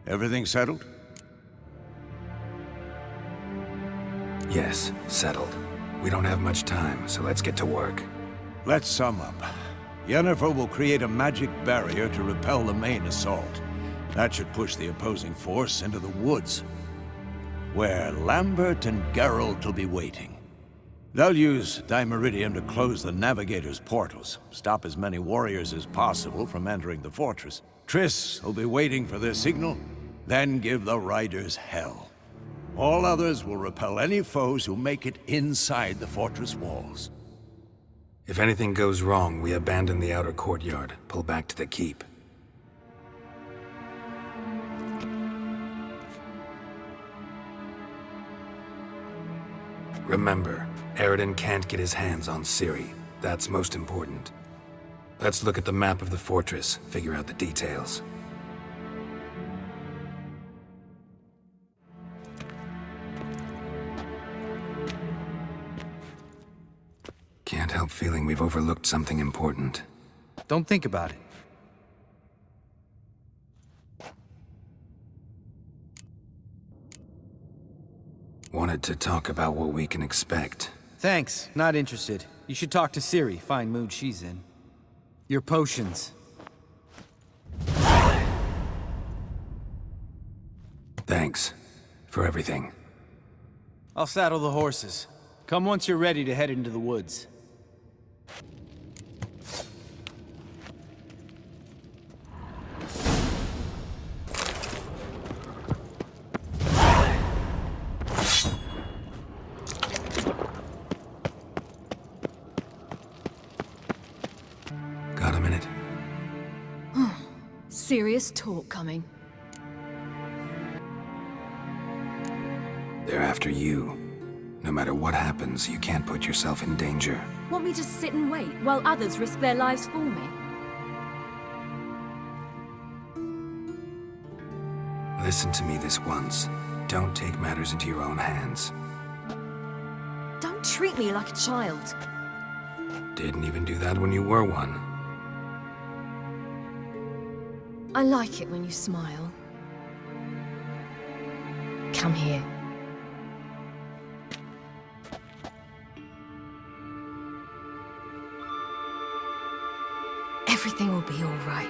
S: Everything settled?
C: Yes, settled. We don't have much time, so let's get to work.
S: Let's sum up. Yennefer will create a magic barrier to repel the main assault. That should push the opposing force into the woods, where Lambert and Geralt will be waiting. They'll use Dimeridium to close the Navigator's portals, stop as many warriors as possible from entering the fortress. Triss will be waiting for their signal, then give the riders hell. All others will repel any foes who make it inside the fortress walls.
C: If anything goes wrong, we abandon the outer courtyard, pull back to the keep. Remember, Eridan can't get his hands on Ciri. That's most important. Let's look at the map of the fortress, figure out the details. Can't help feeling we've overlooked something important.
Y: Don't think about it.
C: Wanted to talk about what we can expect.
Y: Thanks, not interested. You should talk to Ciri, fine mood she's in. Your potions.
C: Thanks for everything.
Y: I'll saddle the horses. Come once you're ready to head into the woods.
C: Got a minute?
B: Serious talk coming.
C: They're after you. No matter what happens, you can't put yourself in danger.
B: Want me to sit and wait while others risk their lives for me?
C: Listen to me this once. Don't take matters into your own hands.
B: Don't treat me like a child.
C: Didn't even do that when you were one.
B: I like it when you smile. Come here. Everything will be all right.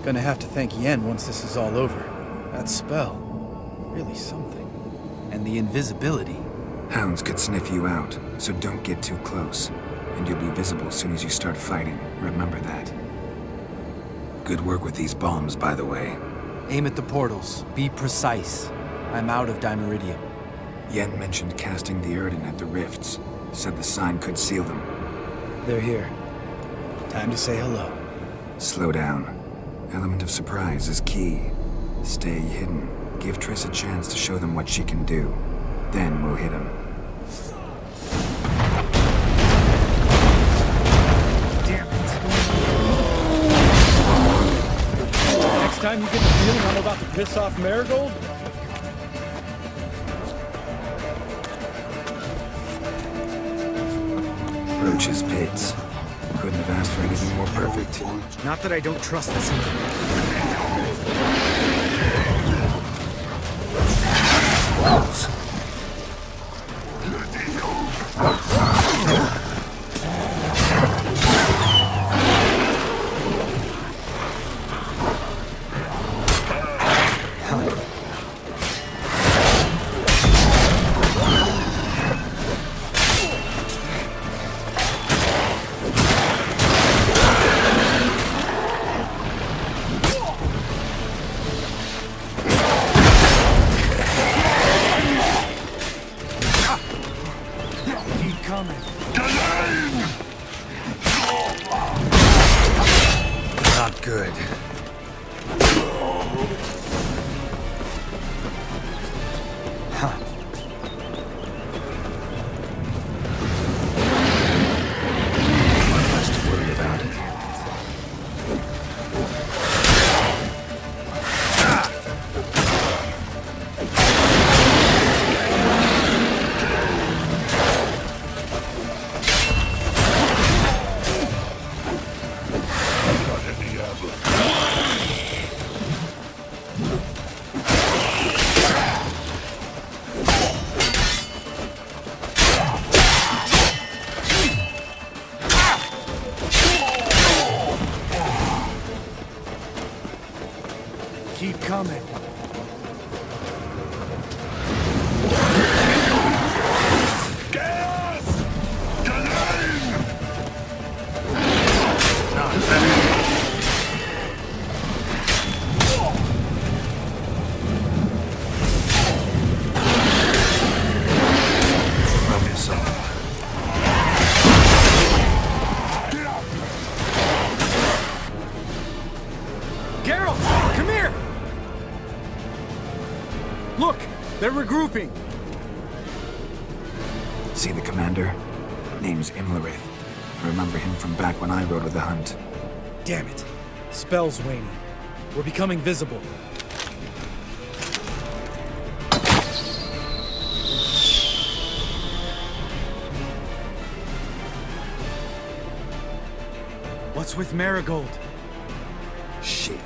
V: Gonna have to thank Yen once this is all over. That spell, really something. And the invisibility.
C: Hounds could sniff you out, so don't get too close. And you'll be visible as soon as you start fighting. Remember that. Good work with these bombs, by the way.
V: Aim at the portals. Be precise. I'm out of Dimeridium.
C: Yen mentioned casting the Erden at the rifts. Said the sign could seal them.
V: They're here. Time to say hello.
C: Slow down. Element of surprise is key. Stay hidden. Give Triss a chance to show them what she can do. Then we'll hit him.
V: Damn it. Next time you get the feeling I'm about to piss off Marigold?
C: Roach's pits. Couldn't have asked for anything more perfect.
V: Not that I don't trust this.
C: Not good.
V: Huh.
C: Much to worry about.
V: Keep coming. Geralt, come here! Look, they're regrouping.
C: See the commander? Name's Imlerith. I remember him from back when I rode with the hunt.
V: Damn it. Spell's waning. We're becoming visible. What's with Marigold?
C: Shit.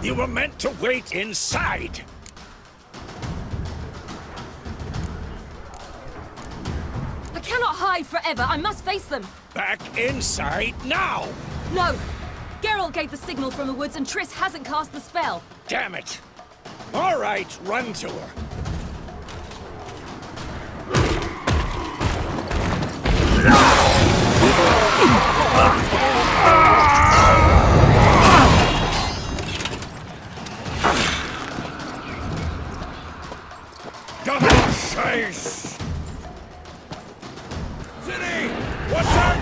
D: You were meant to wait inside.
B: I cannot hide forever. I must face them.
D: Back inside now!
B: No! Geralt gave the signal from the woods and Triss hasn't cast the spell.
D: Damn it! All right, run to her. Double chase! Ciri! Watch out!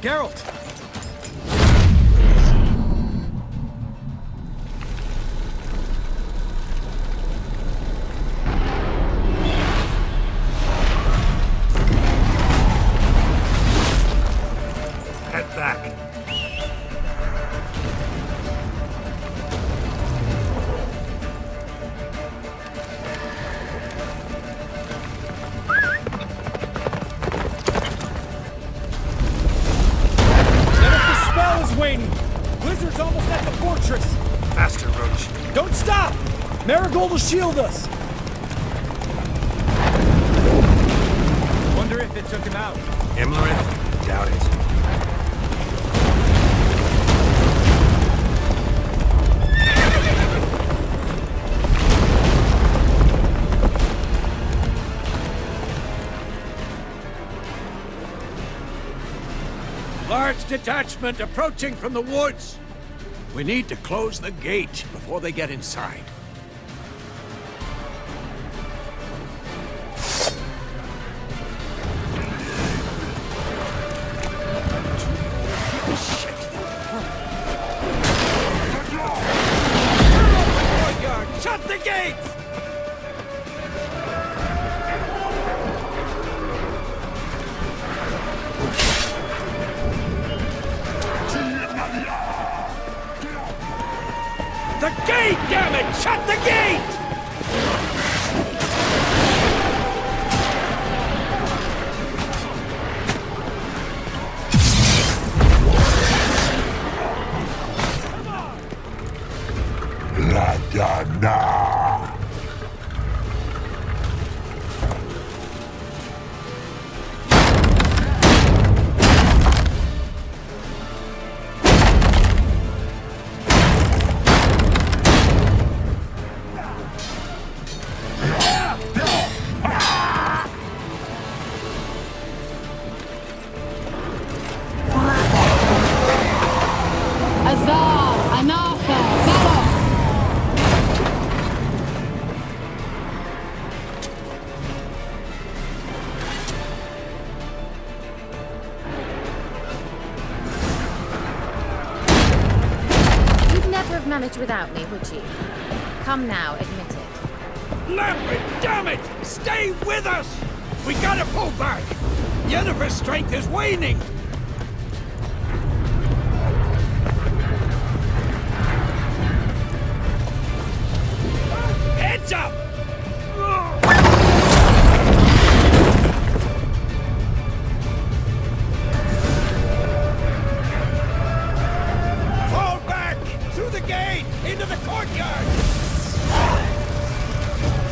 Y: Geralt!
C: Head back.
E: Waiting. Blizzard's almost at the fortress.
C: Faster, Roach.
E: Don't stop! Marigold will shield us. Wonder if it took him out.
C: Imlerith? Doubt it.
U: Large detachment approaching from the woods. We need to close the gate before they get inside. Shut the gate! The gate, damn it! Shut the gate!
I: Manage without me, would you? Come now, admit it.
U: Lambert, damn it! Stay with us! We gotta pull back! Yennefer's strength is waning! Heads up! Into the courtyard!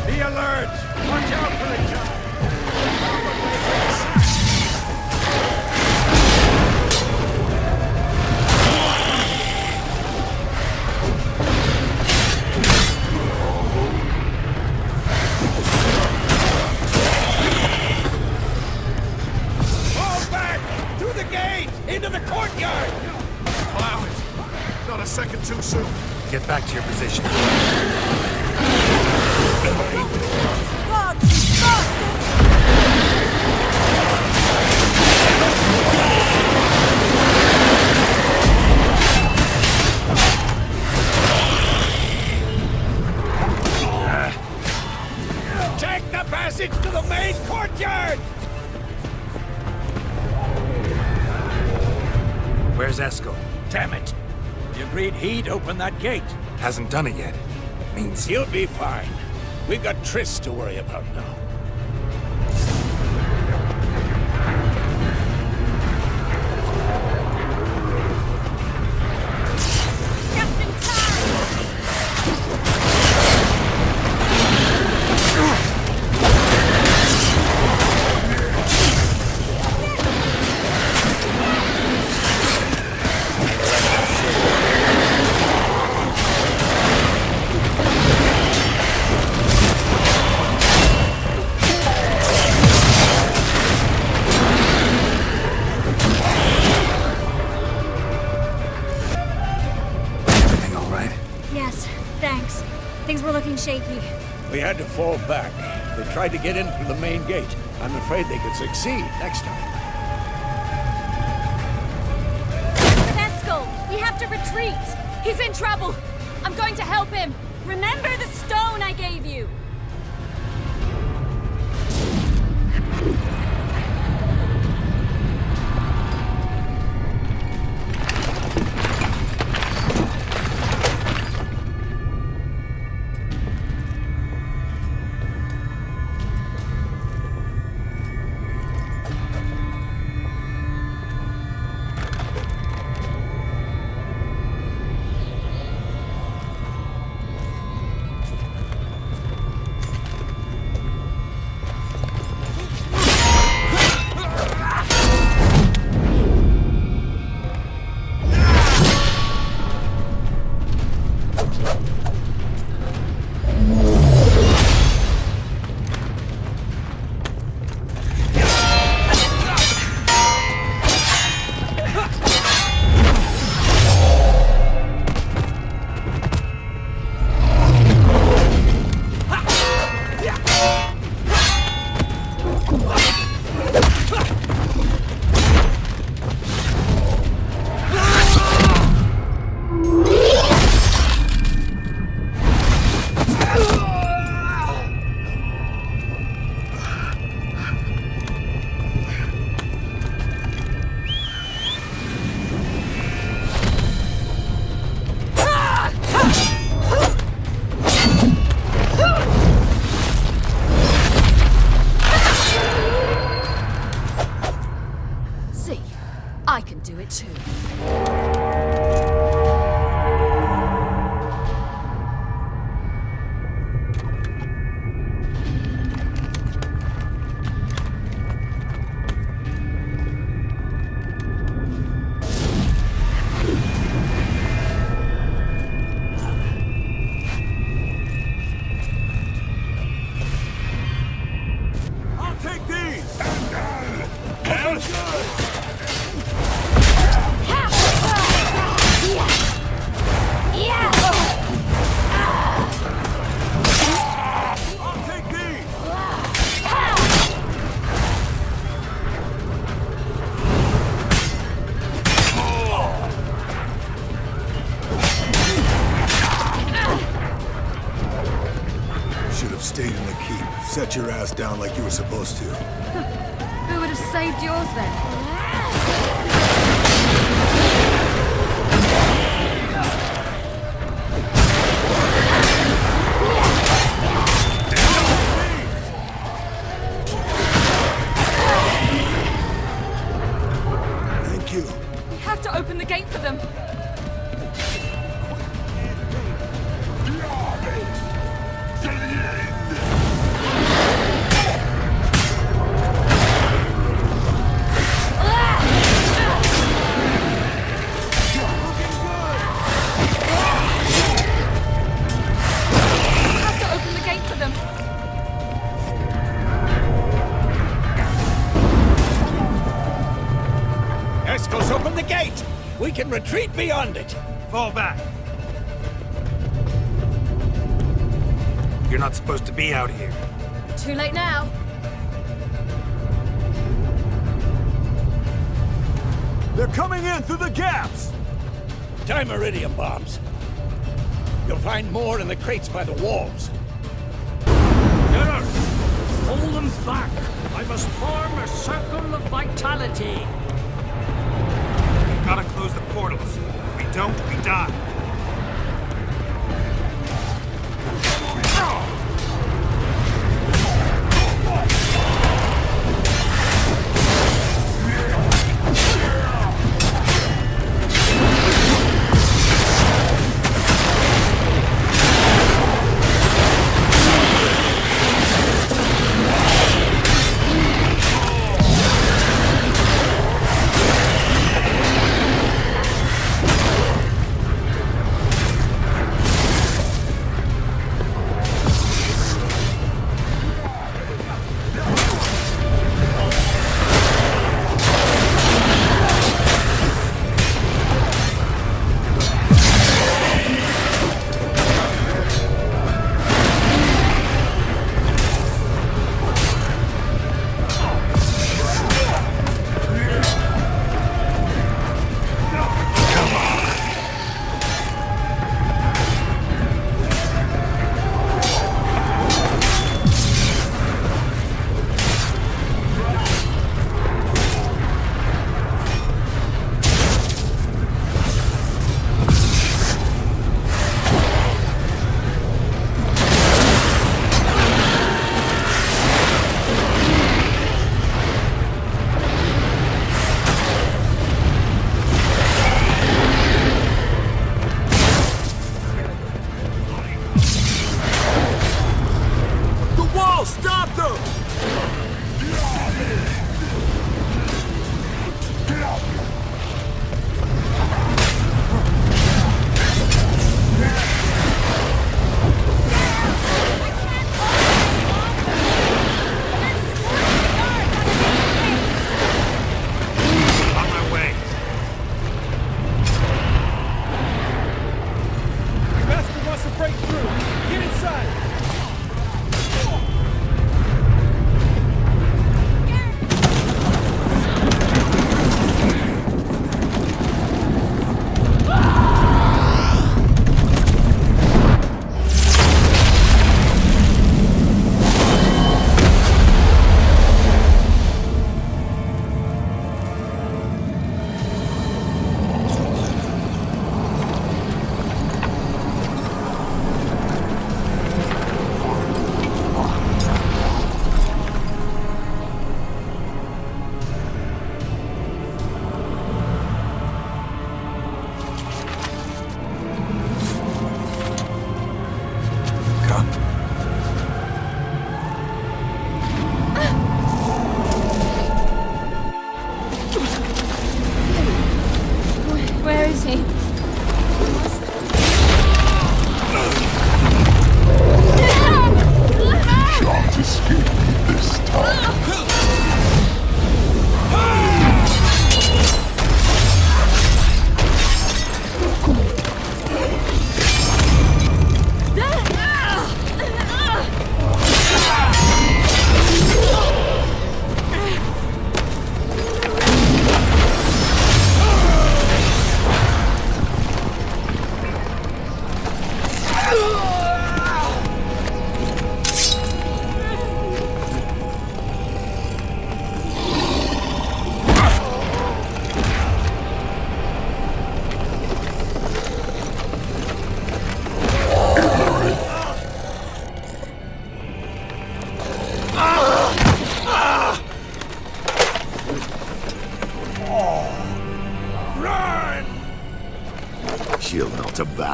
U: Be alert! Watch out for the giant! Fall back! Through the gate! Into the courtyard!
F: Allow it! Not a second too soon.
C: Get back to your position.
U: Take the passage to the main courtyard!
C: Where's Eskel?
U: Damn it! You agreed he'd open that gate.
C: Hasn't done it yet. Means
U: he'll be fine. We've got Triss to worry about now.
X: Things were looking shaky.
U: We had to fall back. They tried to get in through the main gate. I'm afraid they could succeed next time.
B: have to retreat! He's in trouble! I'm going to help him! Remember the stone I gave you! I can do it too.
D: I'll take these!
A: Stayed in the keep. Set your ass down like you were supposed to.
B: Who would have saved yours then?
A: Thank you.
B: We have to open the gate for them.
D: Escos, open the gate! We can retreat beyond it!
C: Fall back. You're not supposed to be out here.
B: Too late now.
D: They're coming in through the gaps! Time iridium bombs. You'll find more in the crates by the walls.
J: Geralt, hold them back. I must form a circle of vitality.
C: We've got to close the portals. If we don't, we die.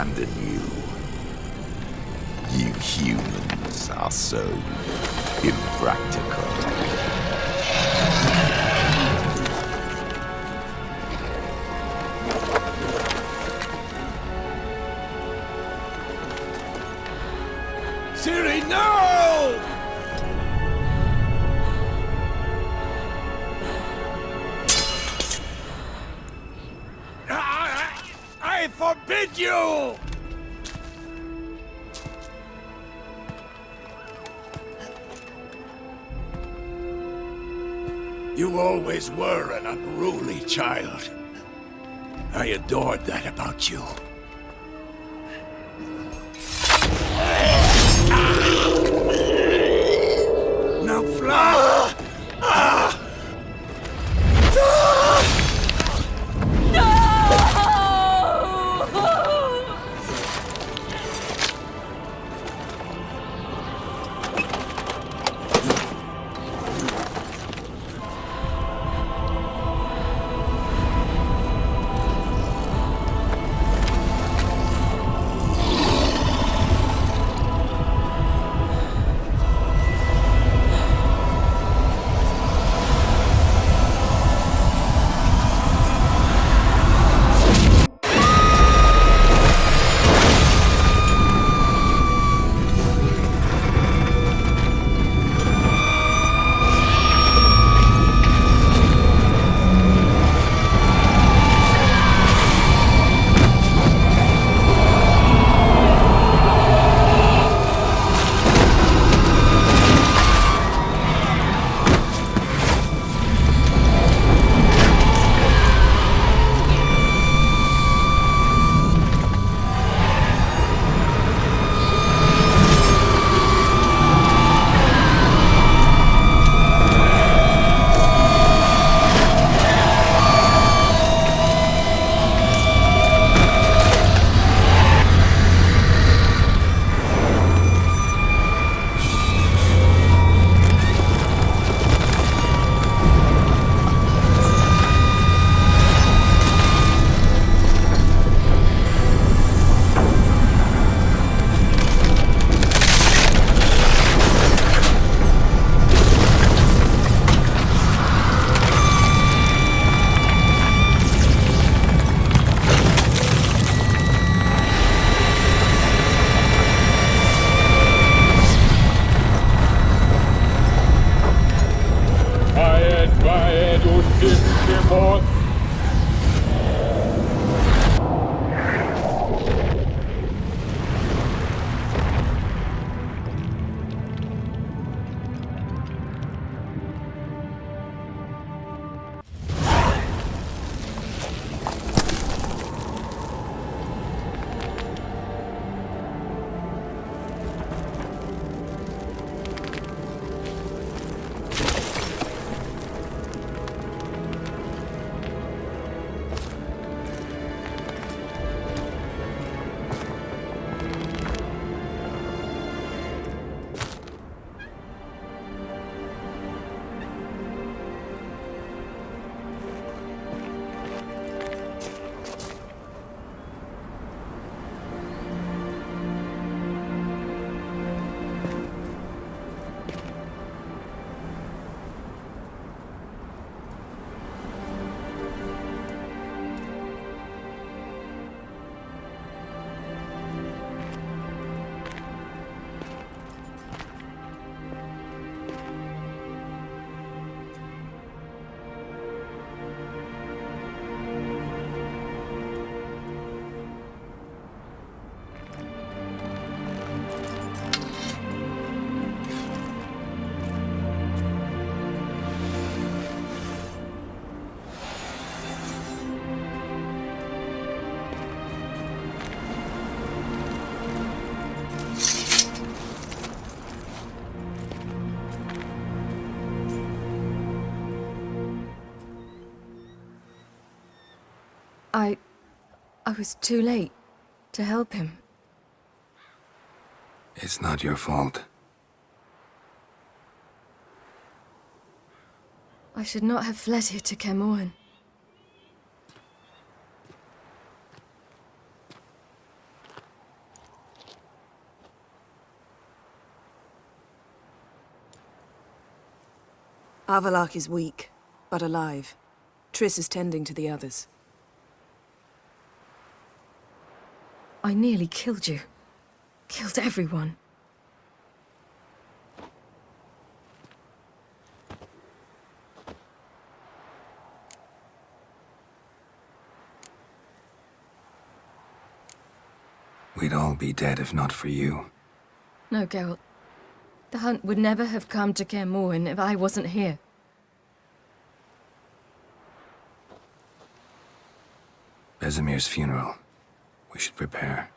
G: abandon you. You humans are so impractical.
D: Ciri, no! I forbid you! You always were an unruly child. I adored that about you. Now fly!
T: I was too late to help him.
C: It's not your fault.
T: I should not have fled here to Camoin. Avalok is weak, but alive. Triss is tending to the others.
M: I nearly killed you. Killed everyone.
C: We'd all be dead if not for you.
M: No, Geralt. The hunt would never have come to Kaer Morhen if I wasn't here.
C: Vesemir's funeral. We should prepare.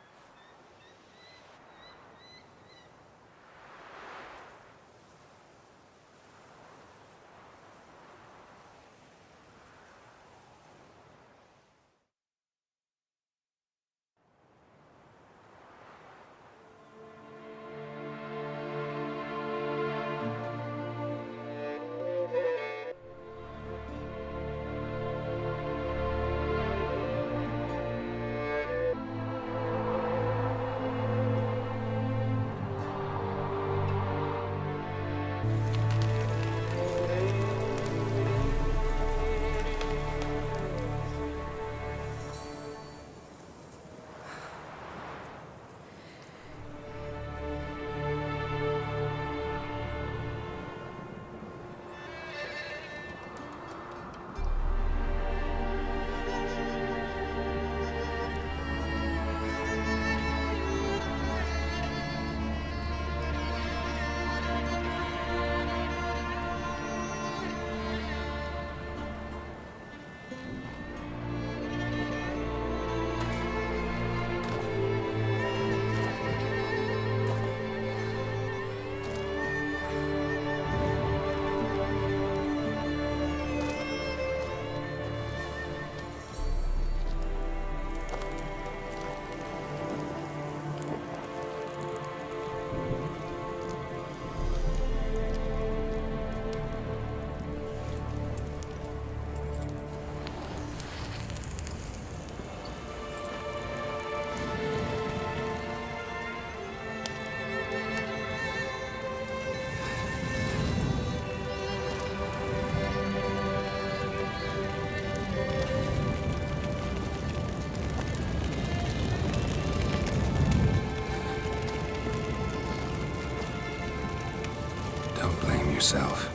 C: Yourself.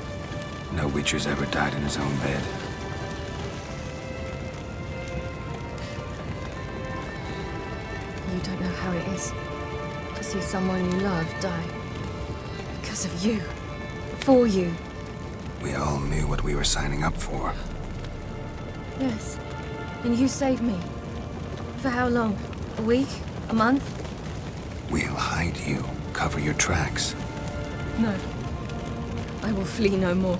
C: No Witcher's ever died in his own bed.
M: You don't know how it is to see someone you love die. Because of you. For you.
C: We all knew what we were signing up for.
M: Yes. And you saved me. For how long? A week? A month?
C: We'll hide you. Cover your tracks.
M: No. I will flee no more.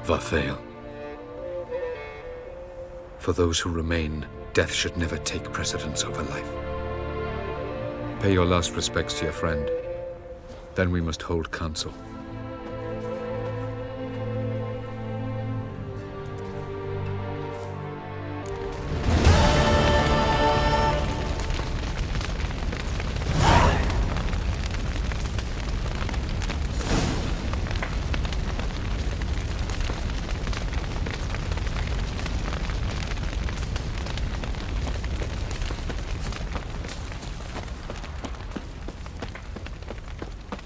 N: Varthael. For those who remain, death should never take precedence over life. Pay your last respects to your friend. Then we must hold council.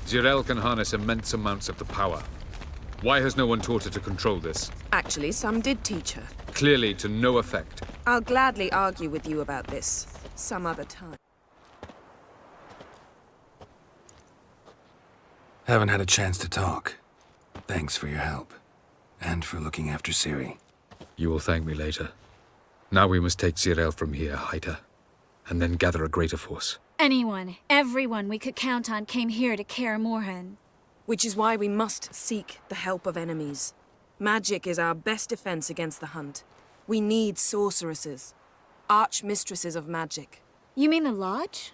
N: Zirel can harness immense amounts of the power. Why has no one taught her to control this?
T: Actually, some did teach her.
N: Clearly to no effect.
T: I'll gladly argue with you about this some other time.
C: Haven't had a chance to talk. Thanks for your help. And for looking after Ciri.
N: You will thank me later. Now we must take Zirel from here, hide her, and then gather a greater force.
X: Anyone, everyone we could count on came here to Kaer Morhen.
T: Which is why we must seek the help of enemies. Magic is our best defense against the hunt. We need sorceresses. Archmistresses of magic.
B: You mean the Lodge?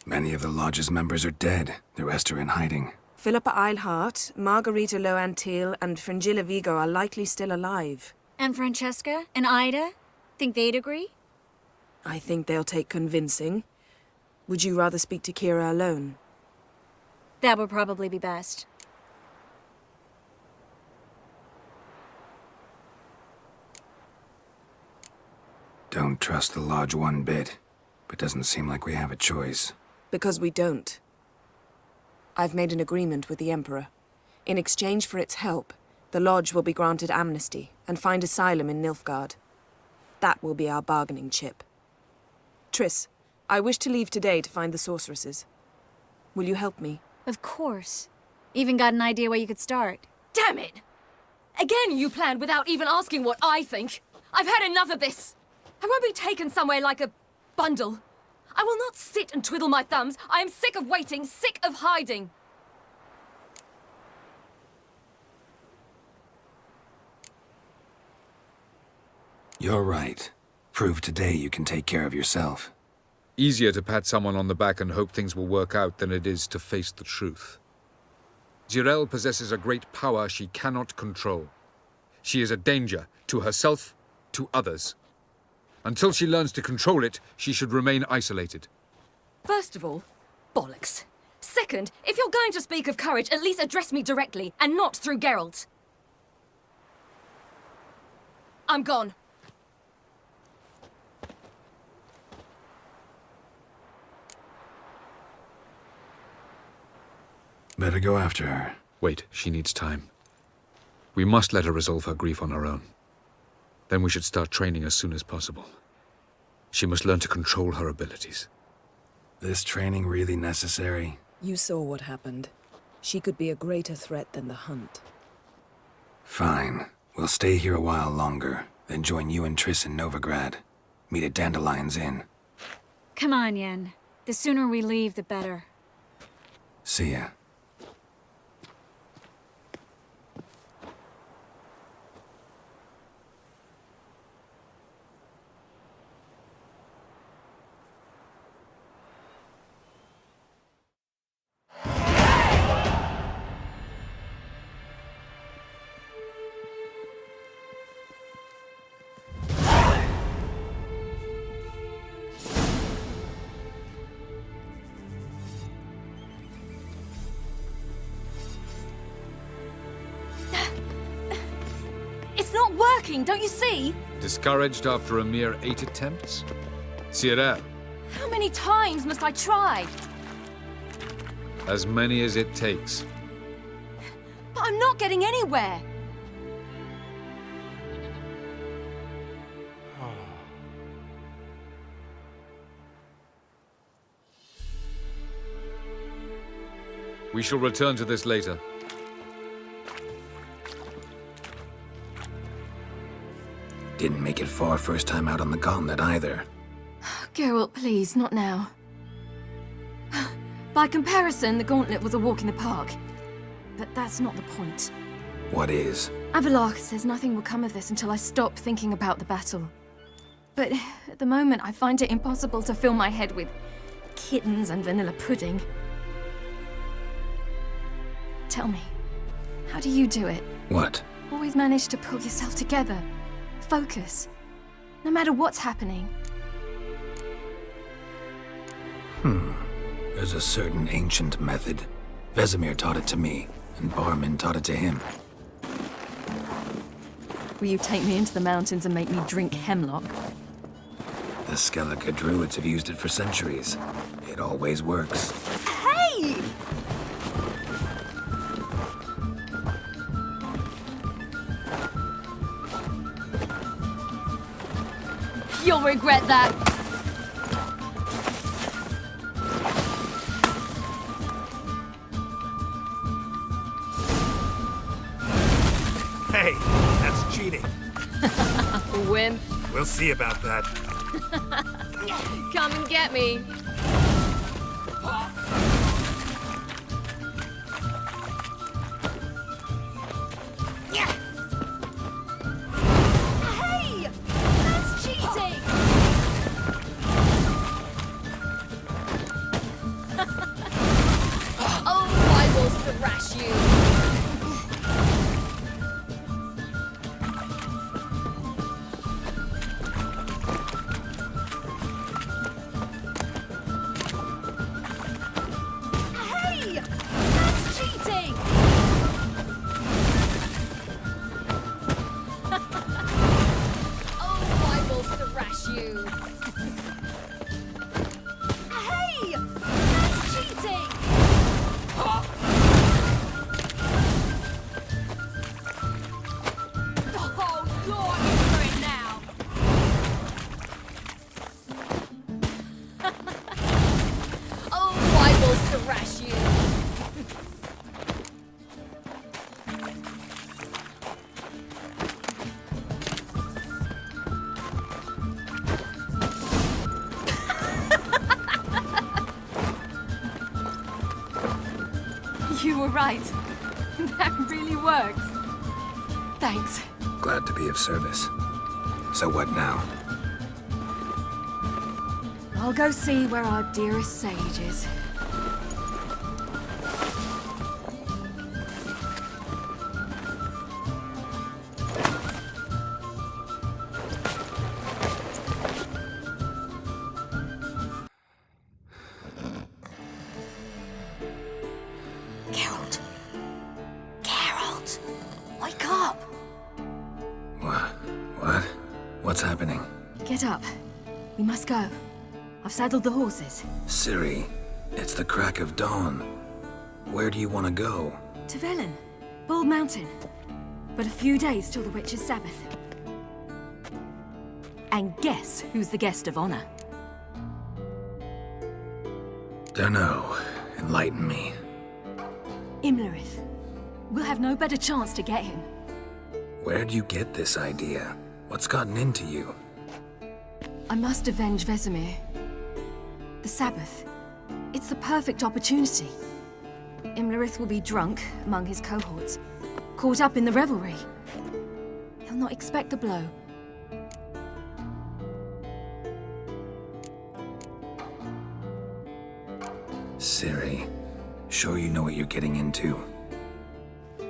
C: Many of the Lodge's members are dead. The rest are in hiding.
T: Philippa Eilhart, Margarita Loantil, and Fringilla Vigo are likely still alive.
X: And Francesca? And Ida? Think they'd agree?
T: I think they'll take convincing. Would you rather speak to Kira alone?
X: That would probably be best.
C: Don't trust the Lodge one bit, but doesn't seem like we have a choice.
T: Because we don't. I've made an agreement with the Emperor. In exchange for its help, the Lodge will be granted amnesty and find asylum in Nilfgaard. That will be our bargaining chip. Triss, I wish to leave today to find the sorceresses. Will you help me?
B: Of course. Even got an idea where you could start.
M: Damn it! Again you planned without even asking what I think. I've had enough of this. I won't be taken somewhere like a bundle. I will not sit and twiddle my thumbs. I am sick of waiting, sick of hiding.
C: You're right. Prove today you can take care of yourself.
N: Easier to pat someone on the back and hope things will work out than it is to face the truth. Jirel possesses a great power she cannot control. She is a danger to herself, to others. Until she learns to control it, she should remain isolated.
M: First of all, bollocks. Second, if you're going to speak of courage, at least address me directly, and not through Geralt. I'm gone.
C: Better go after her.
N: Wait, she needs time. We must let her resolve her grief on her own. Then we should start training as soon as possible. She must learn to control her abilities.
C: This training really necessary?
T: You saw what happened. She could be a greater threat than the Hunt.
C: Fine. We'll stay here a while longer, then join you and Triss in Novigrad. Meet at Dandelion's Inn.
B: Come on, Yen. The sooner we leave, the better.
C: See ya.
M: Don't you see?
N: Discouraged after a mere 8 attempts? Ciri,
M: How many times must I try?
N: as many as it takes.
M: But I'm not getting anywhere.
N: We shall return to this later.
C: Didn't make it far first time out on the gauntlet either.
M: Geralt, please, not now. By comparison, the gauntlet was a walk in the park. But that's not the point.
C: What is?
M: Avallac'h says nothing will come of this until I stop thinking about the battle. But at the moment, I find it impossible to fill my head with kittens and vanilla pudding. Tell me, how do you do it?
C: What?
M: Always manage to pull yourself together. Focus. No matter what's happening.
C: There's a certain ancient method. Vesemir taught it to me, and Barman taught it to him.
M: Will you take me into the mountains and make me drink hemlock?
C: The Skellige druids have used it for centuries. It always works.
M: Hey! You'll regret that.
L: Hey, that's cheating.
M: Wimp.
L: We'll see about that.
M: Come and get me.
B: right. That really worked. Thanks.
C: Glad to be of service. So what now?
B: I'll go see where our dearest sage is.
X: Geralt. Geralt. Wake up.
C: What? What's happening?
B: Get up. We must go. I've saddled the horses.
C: Ciri, it's the crack of dawn. Where do you want to go?
B: To Velen. Bald Mountain. But a few days till the Witch's Sabbath. And guess who's the guest of honor?
C: Dunno. Enlighten me.
B: Imlerith. We'll have no better chance to get him.
C: Where'd you get this idea? What's gotten into you?
B: I must avenge Vesemir. The Sabbath. It's the perfect opportunity. Imlerith will be drunk among his cohorts, caught up in the revelry. He'll not expect the blow.
C: Ciri, sure you know what you're getting into?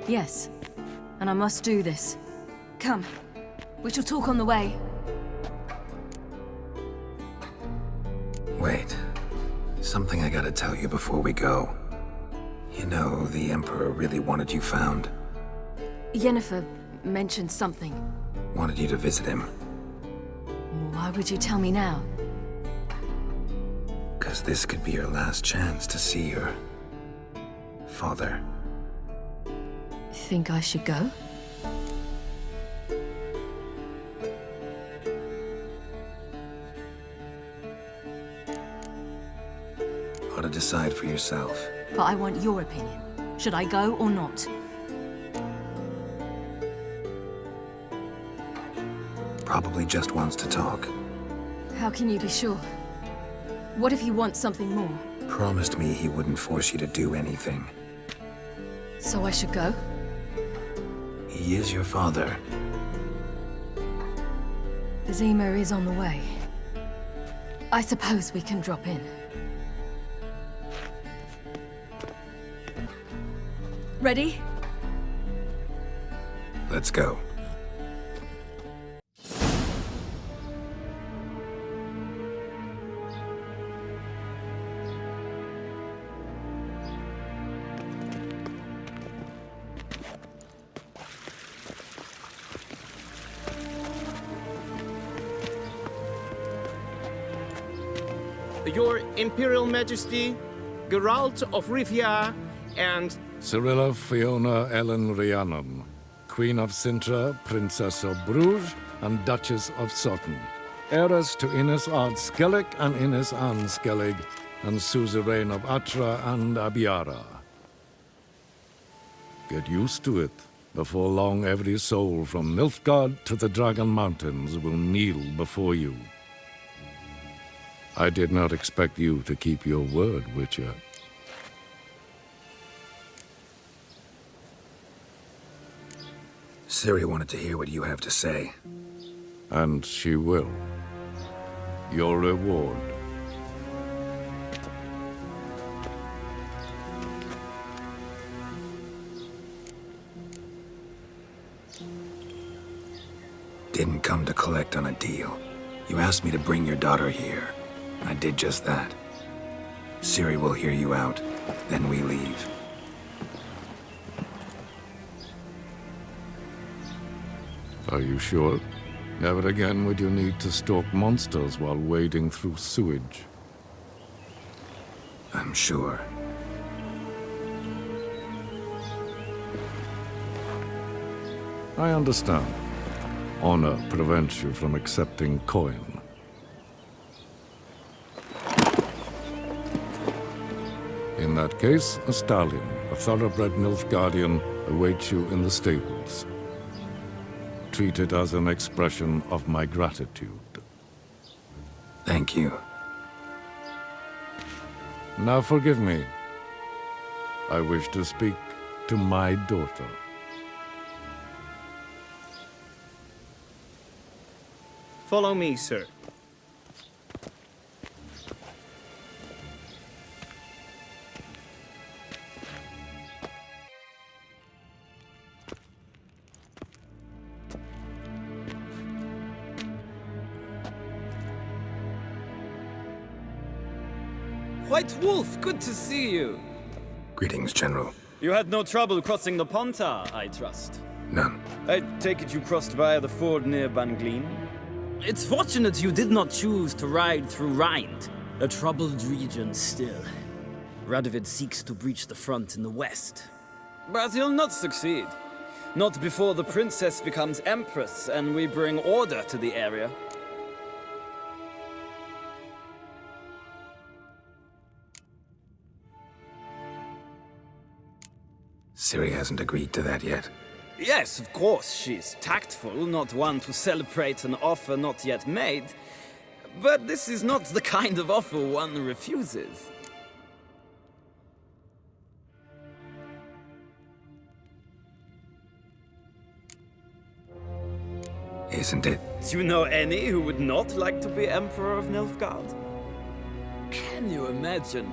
B: Yes, and I must do this. Come, we shall talk on the way.
C: Wait. Something I gotta tell you before we go. You know, the Emperor really wanted you found.
B: Yennefer mentioned something.
C: Wanted you to visit him.
B: Why would you tell me now?
C: 'Cause this could be your last chance to see your father.
B: Think I should go?
C: Ought to decide for yourself.
B: But I want your opinion. Should I go or not?
C: Probably just wants to talk.
B: How can you be sure? What if he wants something more?
C: Promised me he wouldn't force you to do anything.
B: So I should go?
C: He is your father.
B: Vesemir is on the way. I suppose we can drop in. Ready?
C: Let's go.
H: Your Imperial Majesty, Geralt of Rivia, and
O: Cirilla Fiona Ellen Rhiannon, Queen of Sintra, Princess of Bruges, and Duchess of Sutton, heiress to Innes Ard Skellig and Innes Anne Skellig, and suzerain of Atra and Abiara. Get used to it. Before long, every soul from Nilfgaard to the Dragon Mountains will kneel before you. I did not expect you to keep your word, Witcher.
C: Ciri wanted to hear what you have to say.
O: And she will. Your reward.
C: Didn't come to collect on a deal. You asked me to bring your daughter here. I did just that. Ciri will hear you out, then we leave.
O: Are you sure? Never again would you need to stalk monsters while wading through sewage.
C: I'm sure.
O: I understand. Honor prevents you from accepting coin. In that case, a stallion, a thoroughbred Nilfgaardian, awaits you in the stables. Treat it as an expression of my gratitude.
C: Thank you.
O: Now forgive me. I wish to speak to my daughter.
H: Follow me, sir.
K: White Wolf, good to see you.
C: Greetings, General.
K: You had no trouble crossing the Pontar, I trust.
C: None.
K: I take it you crossed via the ford near Banglin? It's fortunate you did not choose to ride through Rind, a troubled region still. Radovid seeks to breach the front in the west. But he'll not succeed. Not before the princess becomes empress and we bring order to the area.
C: Ciri hasn't agreed to that yet.
K: Yes, of course, she's tactful, not one to celebrate an offer not yet made. But this is not the kind of offer one refuses.
C: Isn't it?
K: Do you know any who would not like to be Emperor of Nilfgaard? Can you imagine?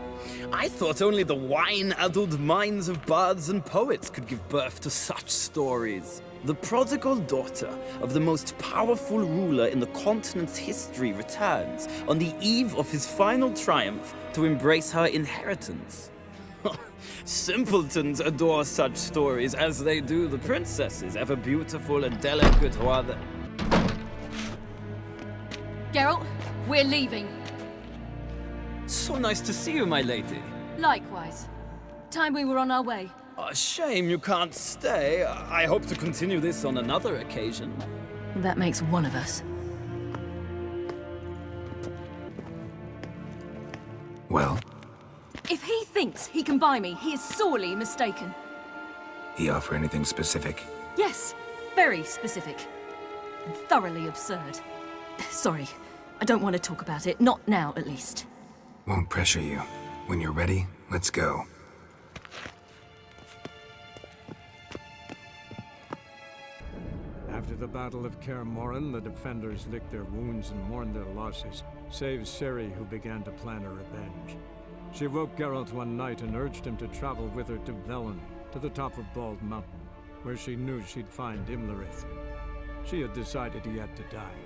K: I thought only the wine-addled minds of bards and poets could give birth to such stories. The prodigal daughter of the most powerful ruler in the continent's history returns on the eve of his final triumph to embrace her inheritance. Simpletons adore such stories as they do the princesses, ever beautiful and delicate while the...
B: Geralt, we're leaving.
K: So nice to see you, my lady.
B: Likewise. Time we were on our way.
K: A shame you can't stay. I hope to continue this on another occasion.
B: That makes one of us.
C: Well?
B: If he thinks he can buy me, he is sorely mistaken.
C: He offer anything specific?
B: Yes, very specific. And thoroughly absurd. Sorry, I don't want to talk about it. Not now, at least.
C: Won't pressure you. When you're ready, let's go.
O: After the Battle of Kaer Morhen, the defenders licked their wounds and mourned their losses, save Ciri, who began to plan a revenge. She woke Geralt one night and urged him to travel with her to Velen, to the top of Bald Mountain, where she knew she'd find Imlerith. She had decided he had to die.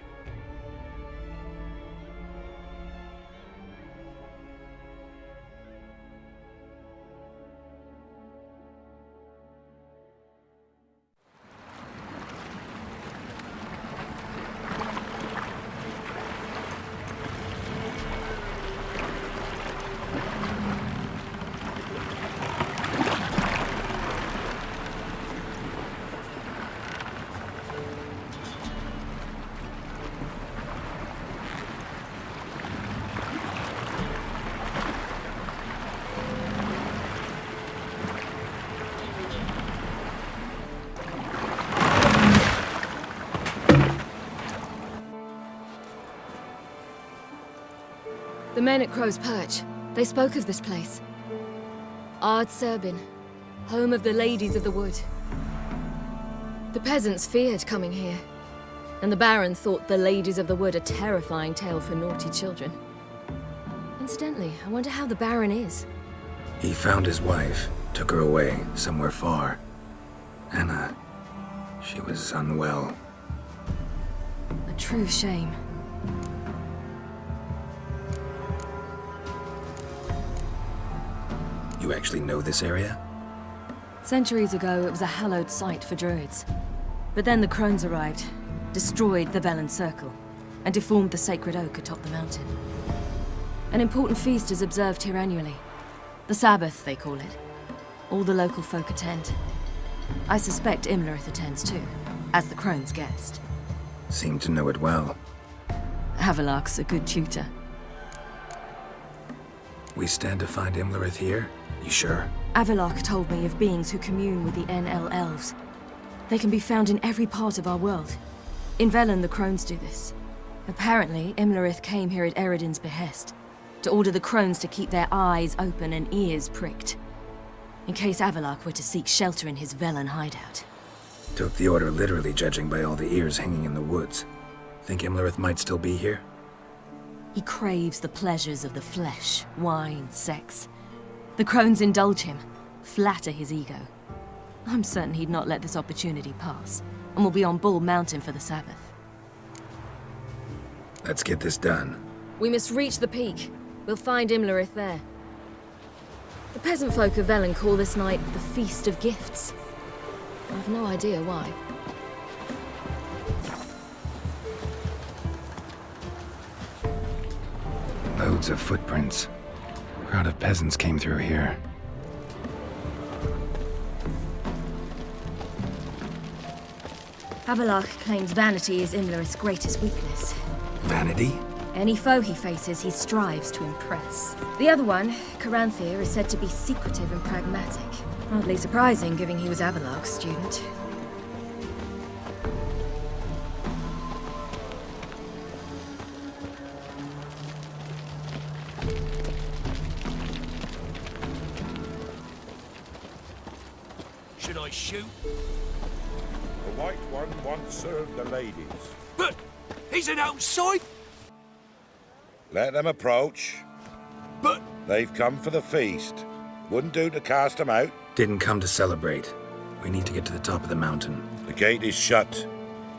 B: The men at Crow's Perch, they spoke of this place. Ard Serbin, home of the Ladies of the Wood. The peasants feared coming here, and the Baron thought the Ladies of the Wood a terrifying tale for naughty children. Incidentally, I wonder how the Baron is.
C: He found his wife, took her away, somewhere far. Anna, she was unwell.
B: A true shame.
C: You actually know this area?
B: Centuries ago, it was a hallowed site for druids. But then the crones arrived, destroyed the Velen Circle, and deformed the sacred oak atop the mountain. An important feast is observed here annually. The Sabbath, they call it. All the local folk attend. I suspect Imlerith attends too, as the crone's guest.
C: Seem to know it well.
B: Havelark's a good tutor.
C: We stand to find Imlerith here? You sure?
B: Havelark told me of beings who commune with the NL elves. They can be found in every part of our world. In Velen, the crones do this. Apparently, Imlerith came here at Eredin's behest, to order the crones to keep their eyes open and ears pricked. in case Avalok were to seek shelter in his Velen hideout.
C: Took the order literally, judging by all the ears hanging in the woods. Think Imlerith might still be here?
B: He craves the pleasures of the flesh, wine, sex. The crones indulge him, flatter his ego. I'm certain he'd not let this opportunity pass, and will be on Bull Mountain for the Sabbath.
C: Let's get this done.
B: We must reach the peak. We'll find Imlerith there. The peasant folk of Velen call this night the Feast of Gifts. I've no idea why.
C: Loads of footprints. A crowd of peasants came through here.
B: Avalok claims vanity is Imlerith's greatest weakness.
C: Vanity?
B: Any foe he faces, he strives to impress. The other one, Caranthir, is said to be secretive and pragmatic. Hardly surprising, given he was Avalok's student.
D: Should I shoot?
P: The White One once served the ladies.
D: But he's an outside.
P: Let them approach.
D: But
P: they've come for the feast. Wouldn't do to cast them out.
C: Didn't come to celebrate. We need to get to the top of the mountain.
P: The gate is shut.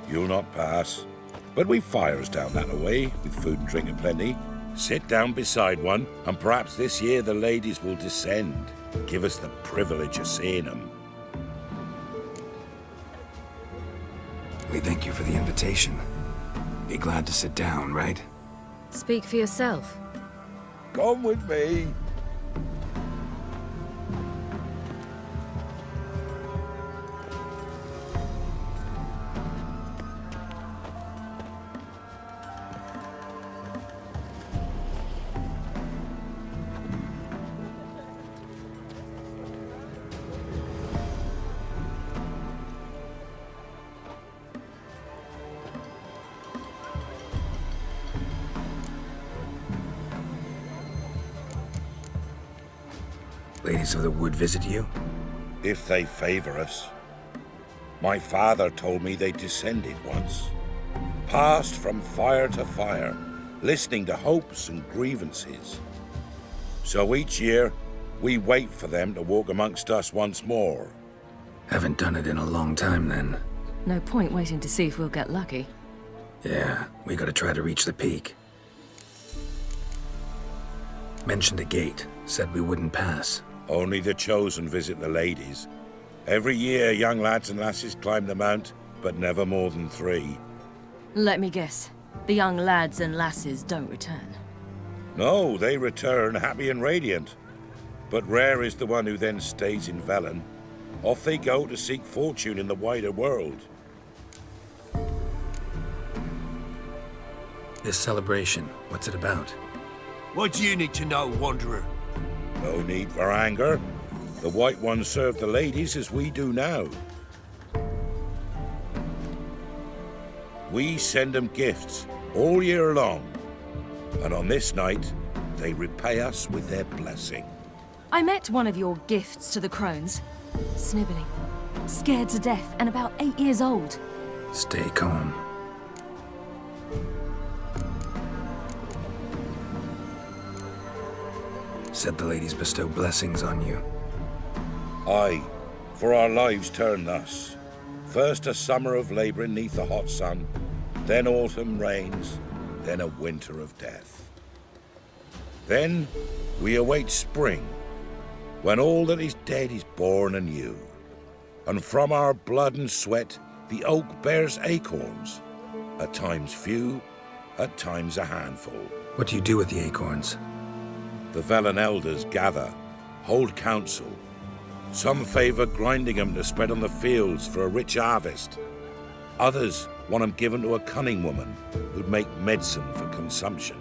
P: You'll not pass. But we've fires down that way, with food and drink aplenty. Sit down beside one, and perhaps this year the ladies will descend. Give us the privilege of seeing them.
C: We thank you for the invitation. Be glad to sit down, right?
B: Speak for yourself.
P: Come with me.
C: Ladies of the Wood visit you?
P: If they favor us. My father told me they descended once. Passed from fire to fire, listening to hopes and grievances. So each year, we wait for them to walk amongst us once more.
C: Haven't done it in a long time, then.
B: No point waiting to see if we'll get lucky.
C: Yeah, we gotta try to reach the peak. Mentioned a gate, said we wouldn't pass.
P: Only the chosen visit the ladies. Every year, young lads and lasses climb the mount, but never more than 3.
B: Let me guess. The young lads and lasses don't return.
P: No, they return happy and radiant. But rare is the one who then stays in Velen. Off they go to seek fortune in the wider world.
C: This celebration, what's it about?
D: What do you need to know, Wanderer?
P: No need for anger. The White Ones serve the ladies as we do now. We send them gifts all year long. And on this night, they repay us with their blessing.
B: I met one of your gifts to the crones. Sniveling, scared to death, and about 8 years old.
C: Stay calm. Said the ladies bestow blessings on you.
P: Aye, for our lives turn thus. First a summer of labouring neath the hot sun, then autumn rains, then a winter of death. Then we await spring, when all that is dead is born anew. And from our blood and sweat the oak bears acorns, at times few, at times a handful.
C: What do you do with the acorns?
P: The Velen elders gather, hold council. Some favour grinding them to spread on the fields for a rich harvest. Others want them given to a cunning woman who'd make medicine for consumption.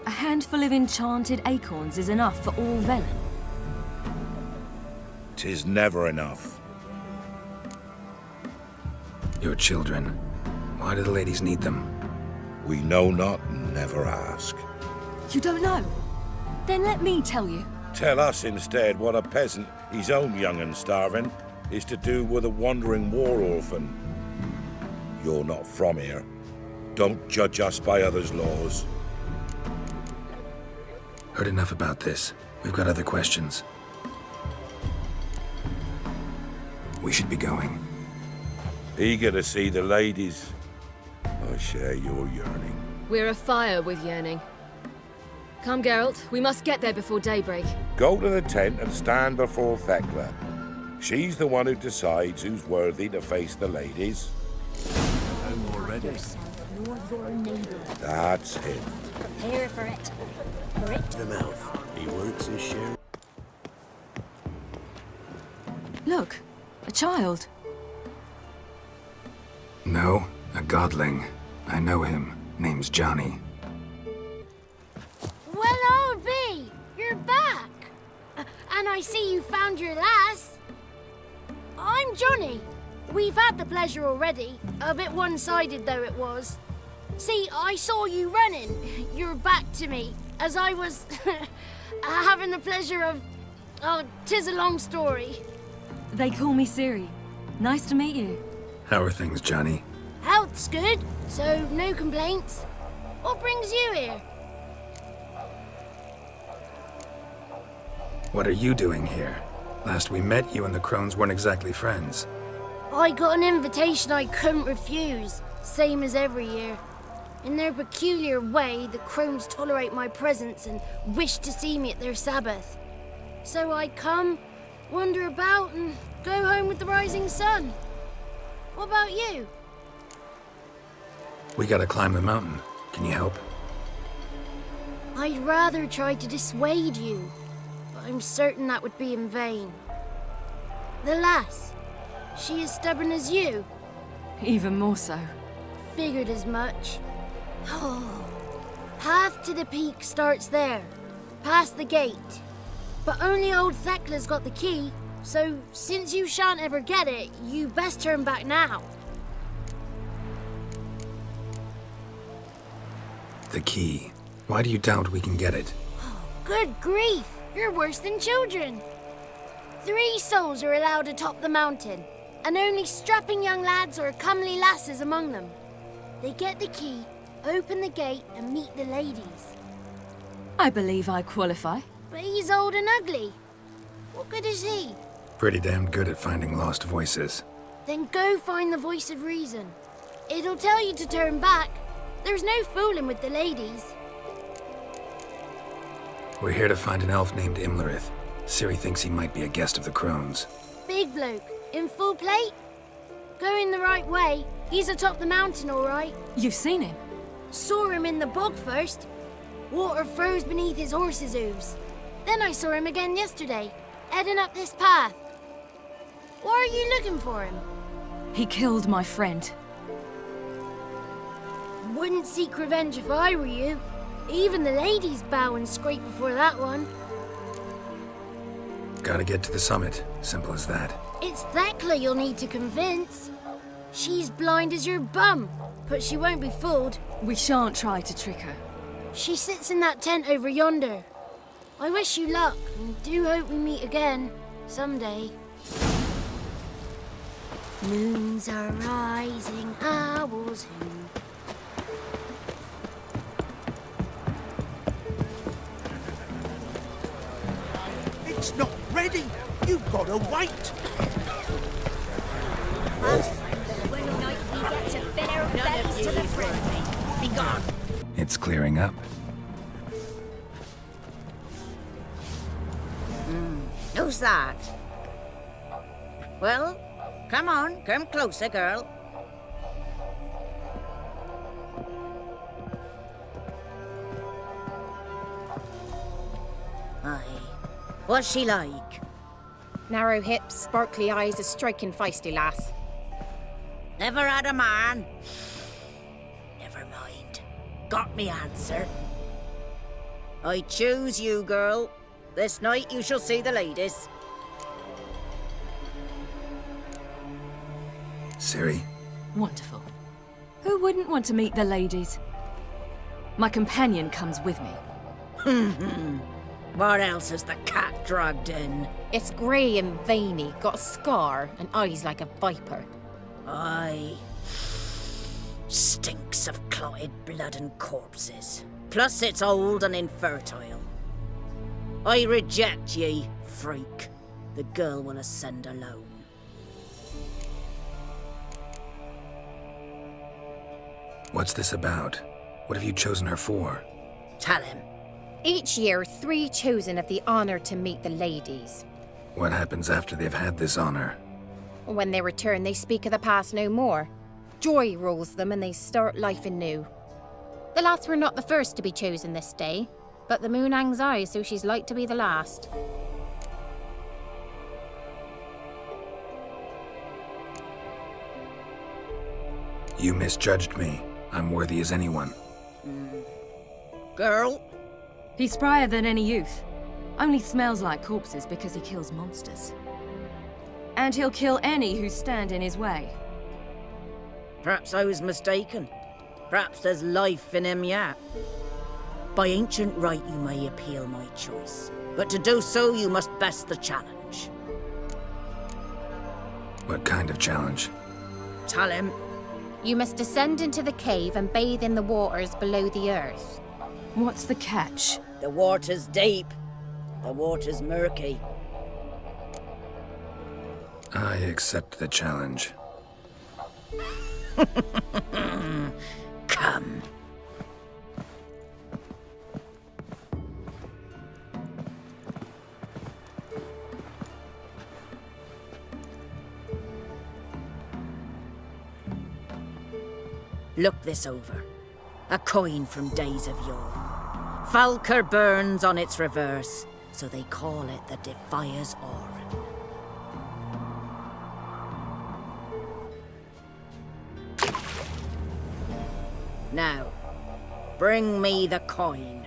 B: A handful of enchanted acorns is enough for all Velen.
P: 'Tis never enough.
C: Your children. Why do the ladies need them?
P: We know not and never ask.
B: You don't know? Then let me tell you.
P: Tell us instead what a peasant, his own young and starving, is to do with a wandering war orphan. You're not from here. Don't judge us by others' laws.
C: Heard enough about this. We've got other questions. We should be going.
P: Eager to see the ladies. I share your yearning.
B: We're afire with yearning. Come, Geralt. We must get there before daybreak.
P: Go to the tent and stand before Thekla. She's the one who decides who's worthy to face the ladies.
L: I'm already.
X: Nor your neighbor.
P: That's him.
X: Prepare for it. For it.
L: The mouth. He works his share.
B: Look, a child.
C: No, a godling. I know him. Name's Johnny.
Q: Well, I'll be. You're back. And I see you found your lass. I'm Johnny. We've had the pleasure already. A bit one-sided though it was. See, I saw you running. Your back to me, as I was having the pleasure of... Oh, 'tis a long story.
B: They call me Ciri. Nice to meet you.
C: How are things, Johnny?
Q: Health's good, so no complaints. What brings you here?
C: What are you doing here? Last we met, you and the crones weren't exactly friends.
Q: I got an invitation I couldn't refuse, same as every year. In their peculiar way, the crones tolerate my presence and wish to see me at their Sabbath. So I come, wander about, and go home with the rising sun. What about you?
C: We gotta climb the mountain. Can you help?
Q: I'd rather try to dissuade you, but I'm certain that would be in vain. The lass, she as stubborn as you?
B: Even more so.
Q: Figured as much. Oh, path to the peak starts there, past the gate. But only old Thekla's got the key, so since you shan't ever get it, you best turn back now.
C: The key. Why do you doubt we can get it?
Q: Good grief, you're worse than children. 3 souls are allowed atop the mountain, and only strapping young lads or comely lasses among them. They get the key, open the gate, and meet the ladies.
B: I believe I qualify.
Q: But he's old and ugly. What good is he?
C: Pretty damn good at finding lost voices.
Q: Then go find the voice of reason. It'll tell you to turn back. There's no fooling with the ladies.
C: We're here to find an elf named Imlerith. Ciri thinks he might be a guest of the crones.
Q: Big bloke, in full plate? Going the right way. He's atop the mountain, all right.
B: You've seen him?
Q: Saw him in the bog first. Water froze beneath his horse's hooves. Then I saw him again yesterday, heading up this path. Why are you looking for him?
B: He killed my friend.
Q: Wouldn't seek revenge if I were you. Even the ladies bow and scrape before that one.
C: Gotta get to the summit. Simple as that.
Q: It's Thekla you'll need to convince. She's blind as your bum, but she won't be fooled.
B: We shan't try to trick her.
Q: She sits in that tent over yonder. I wish you luck, and do hope we meet again, someday. Moons are rising, owls who...
D: It's not ready! You've got to wait!
X: One night we get to bid our bellies to the friendly. Be gone.
C: It's clearing up.
R: Who's that? Well, come on, come closer, girl. Aye. What's she like?
I: Narrow hips, sparkly eyes, a striking feisty lass.
R: Never had a man. Never mind. Got me answer. I choose you, girl. This night you shall see the ladies.
C: Ciri?
B: Wonderful. Who wouldn't want to meet the ladies? My companion comes with me.
R: What else has the cat dragged in?
I: It's grey and veiny, got a scar, and eyes like a viper.
R: Aye. Stinks of clotted blood and corpses. Plus it's old and infertile. I reject ye, freak. The girl will ascend alone.
C: What's this about? What have you chosen her for?
R: Tell him.
I: Each year, 3 chosen have the honour to meet the ladies.
C: What happens after they've had this honor?
I: When they return, they speak of the past no more. Joy rules them and they start life anew. The lads were not the first to be chosen this day, but the moon hangs high, so she's like to be the last.
C: You misjudged me. I'm worthy as anyone.
R: Girl?
B: He's sprier than any youth. Only smells like corpses because he kills monsters. And he'll kill any who stand in his way.
R: Perhaps I was mistaken. Perhaps there's life in him yet. By ancient right you may appeal my choice, but to do so you must best the challenge.
C: What kind of challenge?
R: Tell him.
I: You must descend into the cave and bathe in the waters below the earth.
B: What's the catch?
R: The water's deep. The water's murky.
C: I accept the challenge.
R: Come. Look this over. A coin from days of yore. Falker burns on its reverse, so they call it the Defier's Oran. Now, bring me the coin.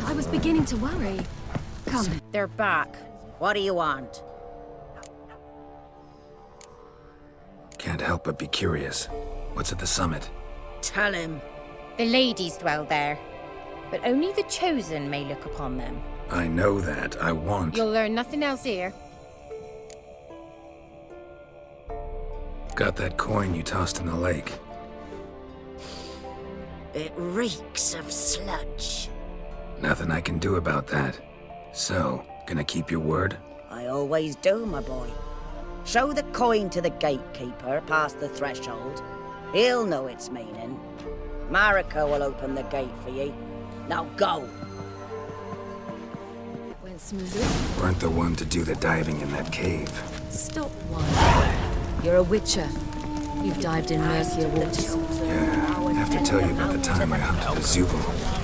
B: I was beginning to worry. Come.
I: They're back.
R: What do you want?
C: Can't help but be curious. What's at the summit?
R: Tell him.
I: The ladies dwell there, but only the chosen may look upon them.
C: I know that. I want...
I: You'll learn nothing else here.
C: Got that coin you tossed in the lake.
R: It reeks of sludge.
C: Nothing I can do about that. So, gonna keep your word?
R: I always do, my boy. Show the coin to the gatekeeper past the threshold. He'll know its meaning. Marika will open the gate for ye. Now go.
B: Went smoothly.
C: Weren't the one to do the diving in that cave.
B: Stop one. You're a witcher. You've dived in murkier waters.
C: Yeah, I have to tell you about the time I hunted a Zubul.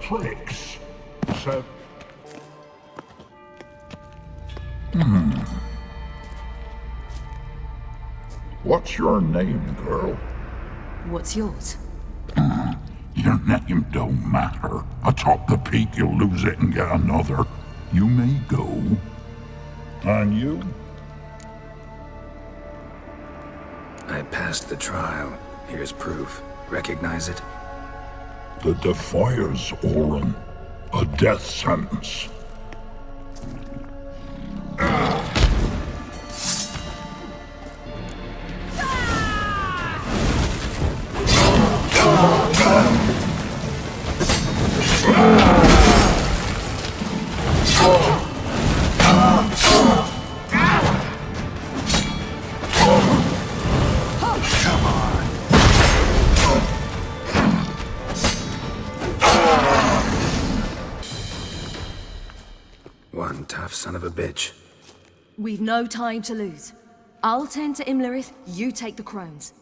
E: tricks. So... What's your name, girl?
B: What's yours?
E: Your name don't matter. Atop the peak, you'll lose it and get another. You may go. And you?
C: I passed the trial. Here's proof. Recognize it?
E: The Defier's Orin. A death sentence.
C: One tough son of a bitch.
B: We've no time to lose. I'll tend to Imlerith, you take the crones.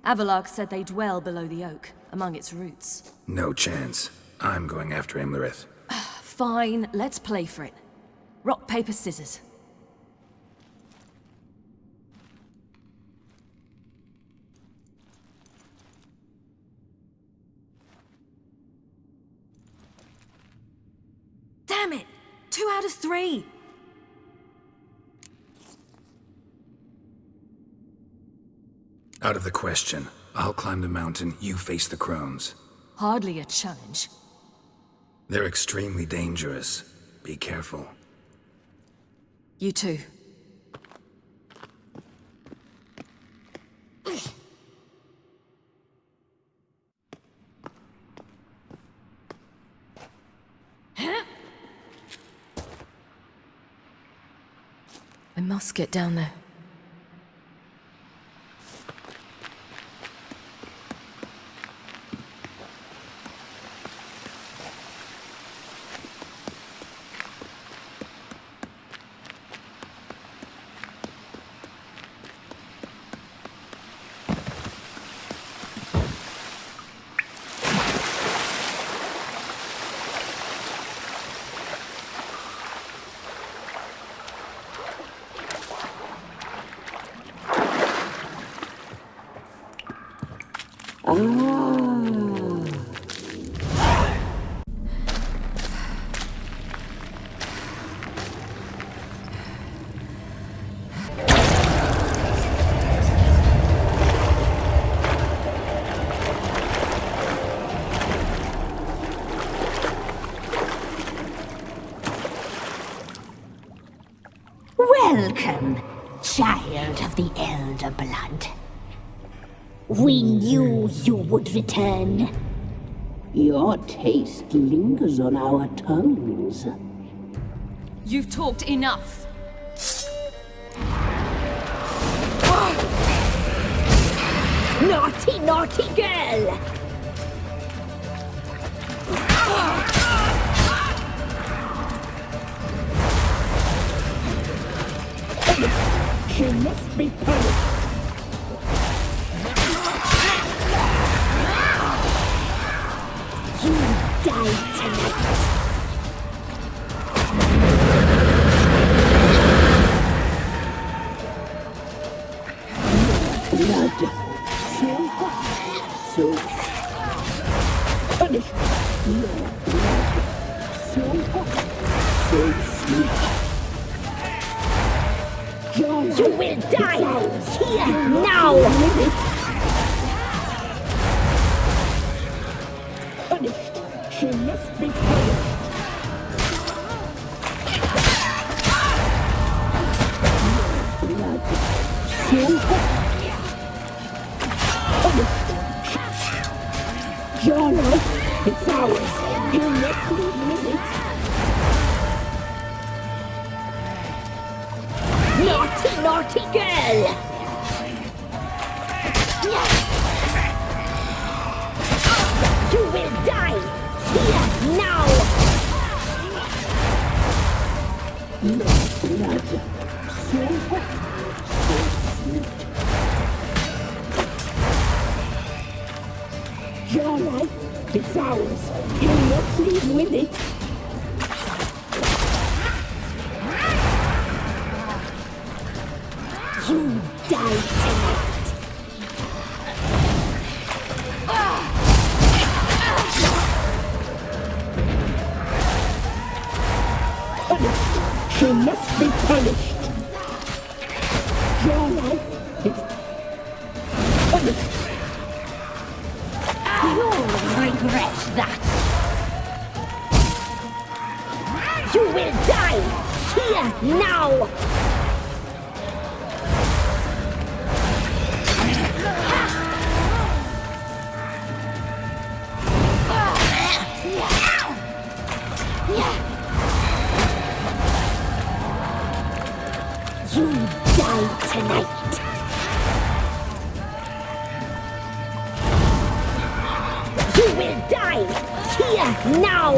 B: Avalark said they dwell below the oak, among its roots.
C: No chance. I'm going after Imlerith.
B: Fine, let's play for it. Rock, paper, scissors. Damn it! 2 out of 3!
C: Out of the question. I'll climb the mountain, you face the crones.
B: Hardly a challenge.
C: They're extremely dangerous. Be careful.
B: You too. I must get down there.
S: Welcome, child of the Elder Blood. We knew you would return. Your taste lingers on our tongues.
B: You've talked enough.
S: Naughty, naughty girl! She must be punished. You die tonight. Blood. So hot. So punished. Your blood. So hot. So sweet. You will die here now! Punished. She must be punished. Blood. So hot. Punished. Your life, it's ours. You must live it. Naughty, naughty girl! You will die here now! Your blood, so hot, so sweet. Your life, It's ours. You'll not leave with it. You die tonight. Punished. She must be punished. Your life is punished. You'll regret that. You will die here now. You die tonight. You will die here now.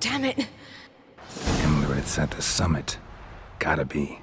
T: Damn it!
C: Imlerith's at the summit. Gotta be.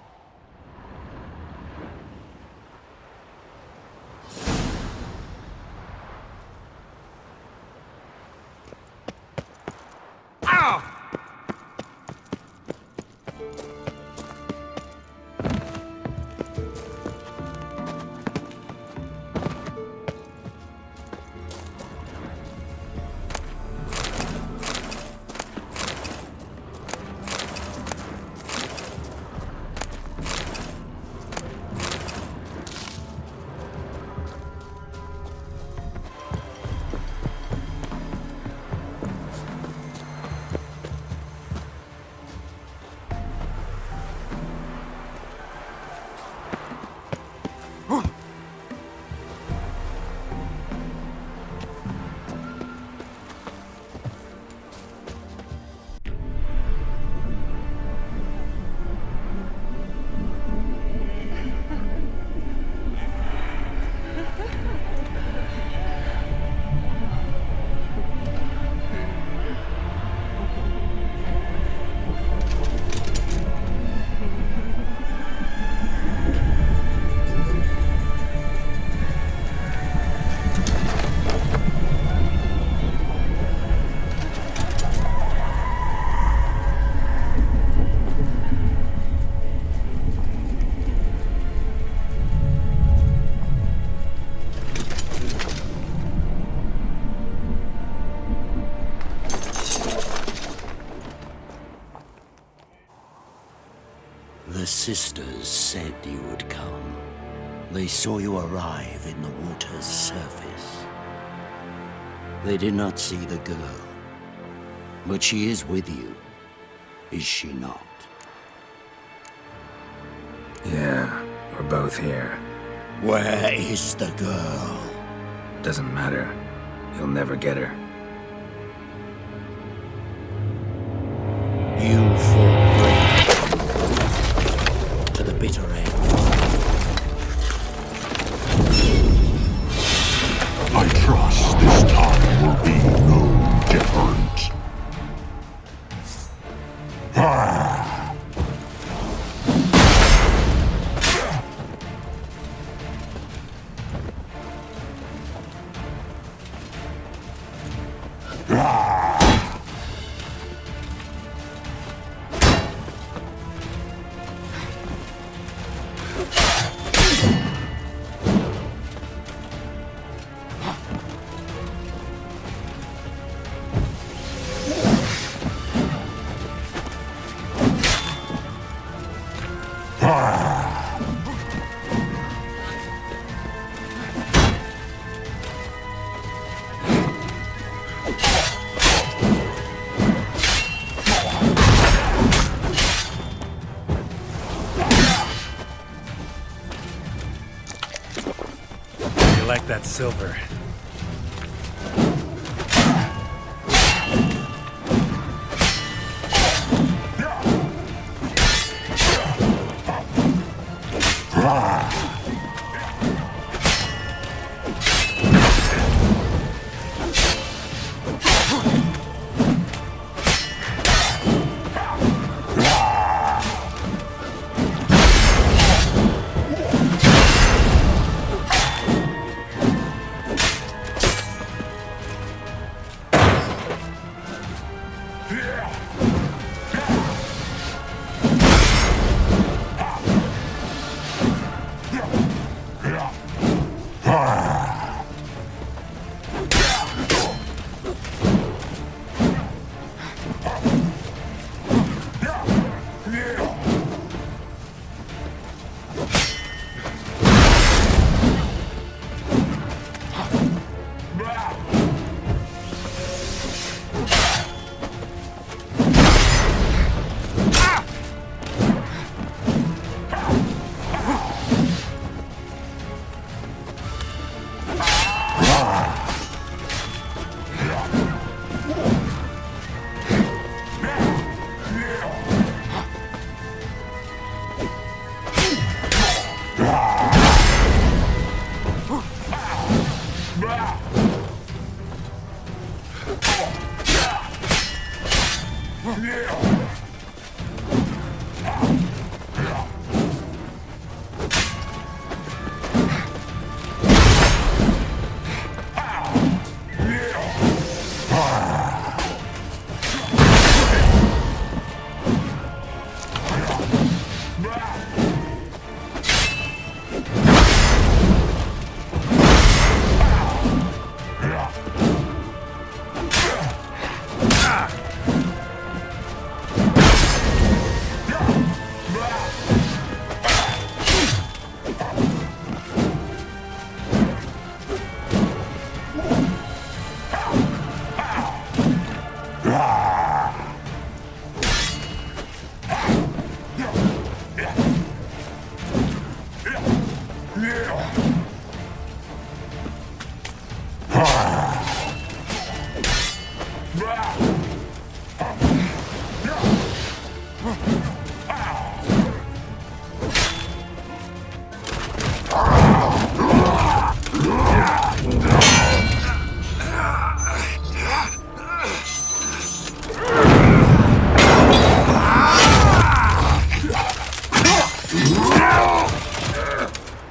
J: The sisters said you would come. They saw you arrive in the water's surface. They did not see the girl. But she is with you, is she not?
C: Yeah, we're both here.
D: Where is the girl?
C: Doesn't matter. You'll never get her.
D: You fought brave to the bitter end.
E: I trust this time will be no different.
C: You like that silver?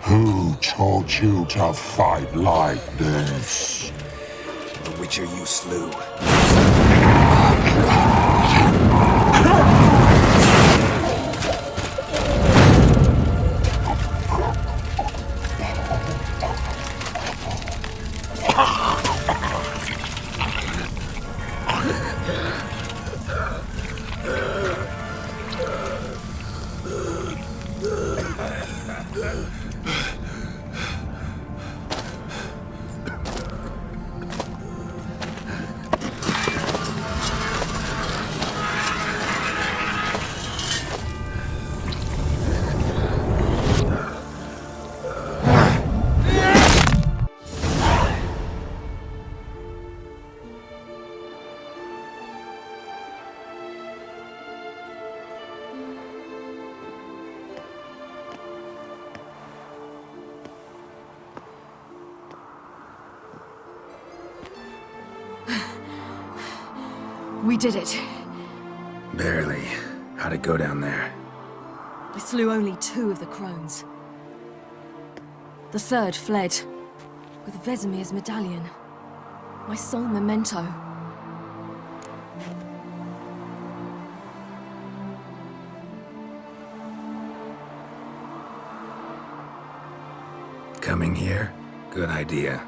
C: Who taught you to fight like this? The Witcher you slew.
B: We did it.
C: Barely. How'd it go down there?
B: We slew only 2 of the crones. The 3rd fled, with Vesemir's medallion. My sole memento.
C: Coming here? Good idea.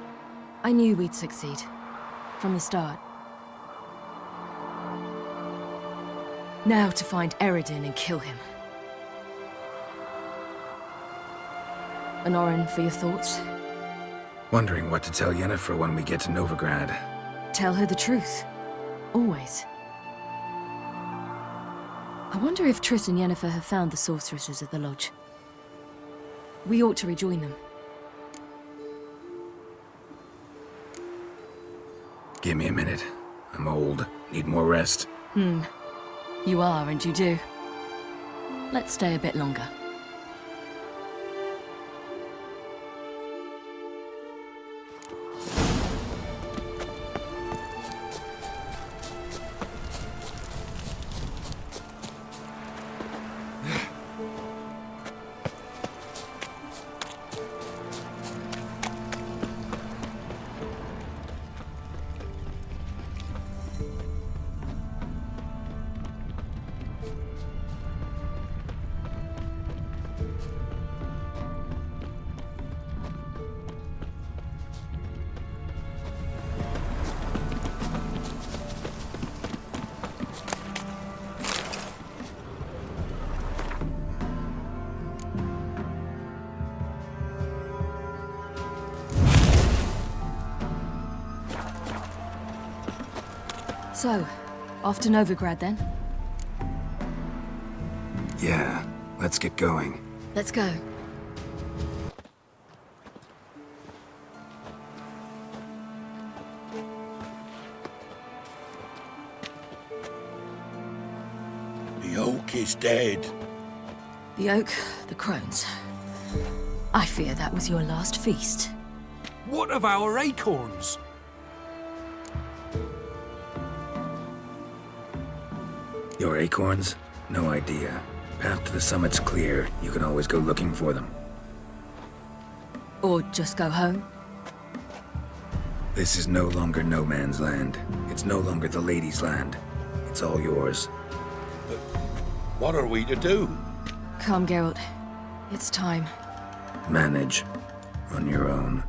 B: I knew we'd succeed. From the start. Now to find Eredin and kill him. Honorin, for your thoughts?
C: Wondering what to tell Yennefer when we get to Novigrad.
B: Tell her the truth. Always. I wonder if Triss and Yennefer have found the sorceresses at the lodge. We ought to rejoin them.
C: Give me a minute. I'm old. Need more rest.
B: You are, and you do. Let's stay a bit longer. So, off to Novigrad then?
C: Yeah, let's get going.
B: Let's go.
P: The oak is dead.
B: The oak, the crones. I fear that was your last feast.
L: What of our acorns?
C: Your acorns? No idea. Path to the summit's clear. You can always go looking for them.
B: Or just go home?
C: This is no longer no man's land. It's no longer the lady's land. It's all yours.
P: But what are we to do?
B: Come, Geralt. It's time.
C: Manage. On your own.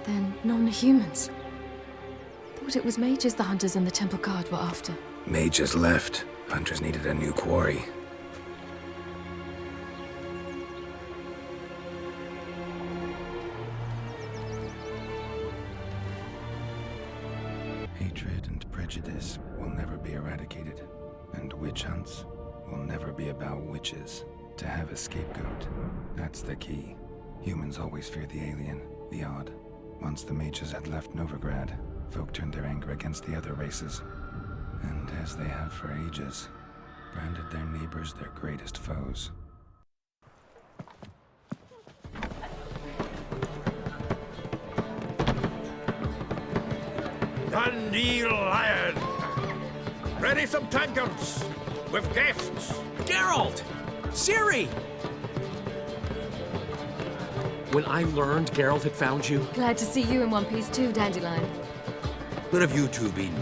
B: Then non-humans. Thought it was mages the hunters and the temple guard were after.
C: Mages left. Hunters needed a new quarry. Hatred and prejudice will never be eradicated. And witch hunts will never be about witches. To have a scapegoat, that's the key. Humans always fear the alien, the odd. Once the mages had left Novigrad, folk turned their anger against the other races. And as they have for ages, branded their neighbors their greatest foes.
D: Dundee Lion! Ready some tankards! With guests!
L: Geralt! Ciri! When I learned Geralt had found you...
B: Glad to see you in one piece too, Dandelion.
D: Where have you two been?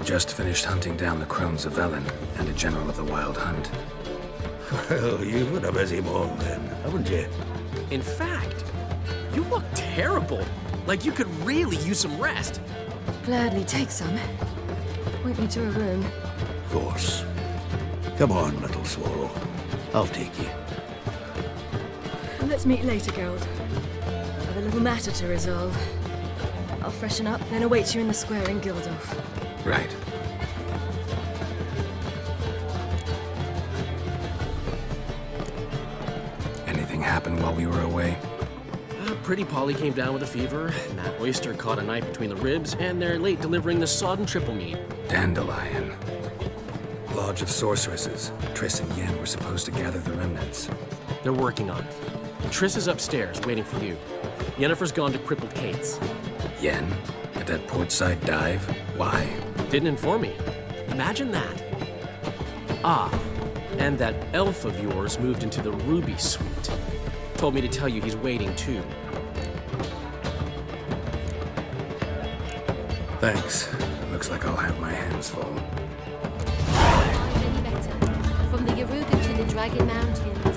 C: Just finished hunting down the crones of Velen and a general of the Wild Hunt.
D: Well, you've had a busy morning then, haven't you?
L: In fact, you look terrible. Like you could really use some rest.
B: Gladly take some. point me to a room.
D: Of course. Come on, little swallow. I'll take you.
B: Let's meet later, Geralt. I have a little matter to resolve. I'll freshen up, then await you in the square in Gildorf.
C: Right. Anything happened while we were away?
F: Pretty Polly came down with a fever, and that oyster caught a knife between the ribs, and they're late delivering the sodden triple meat.
C: Dandelion. Lodge of Sorceresses. Triss and Yen were supposed to gather the remnants.
F: They're working on it. Triss is upstairs, waiting for you. Yennefer's gone to crippled Kate's.
C: Yen? At that portside dive? Why?
F: Didn't inform me. Imagine that. Ah, and that elf of yours moved into the Ruby Suite. Told me to tell you he's waiting too.
C: Thanks. Looks like I'll have my hands full.
U: From the Yaruga to the Dragon Mountain,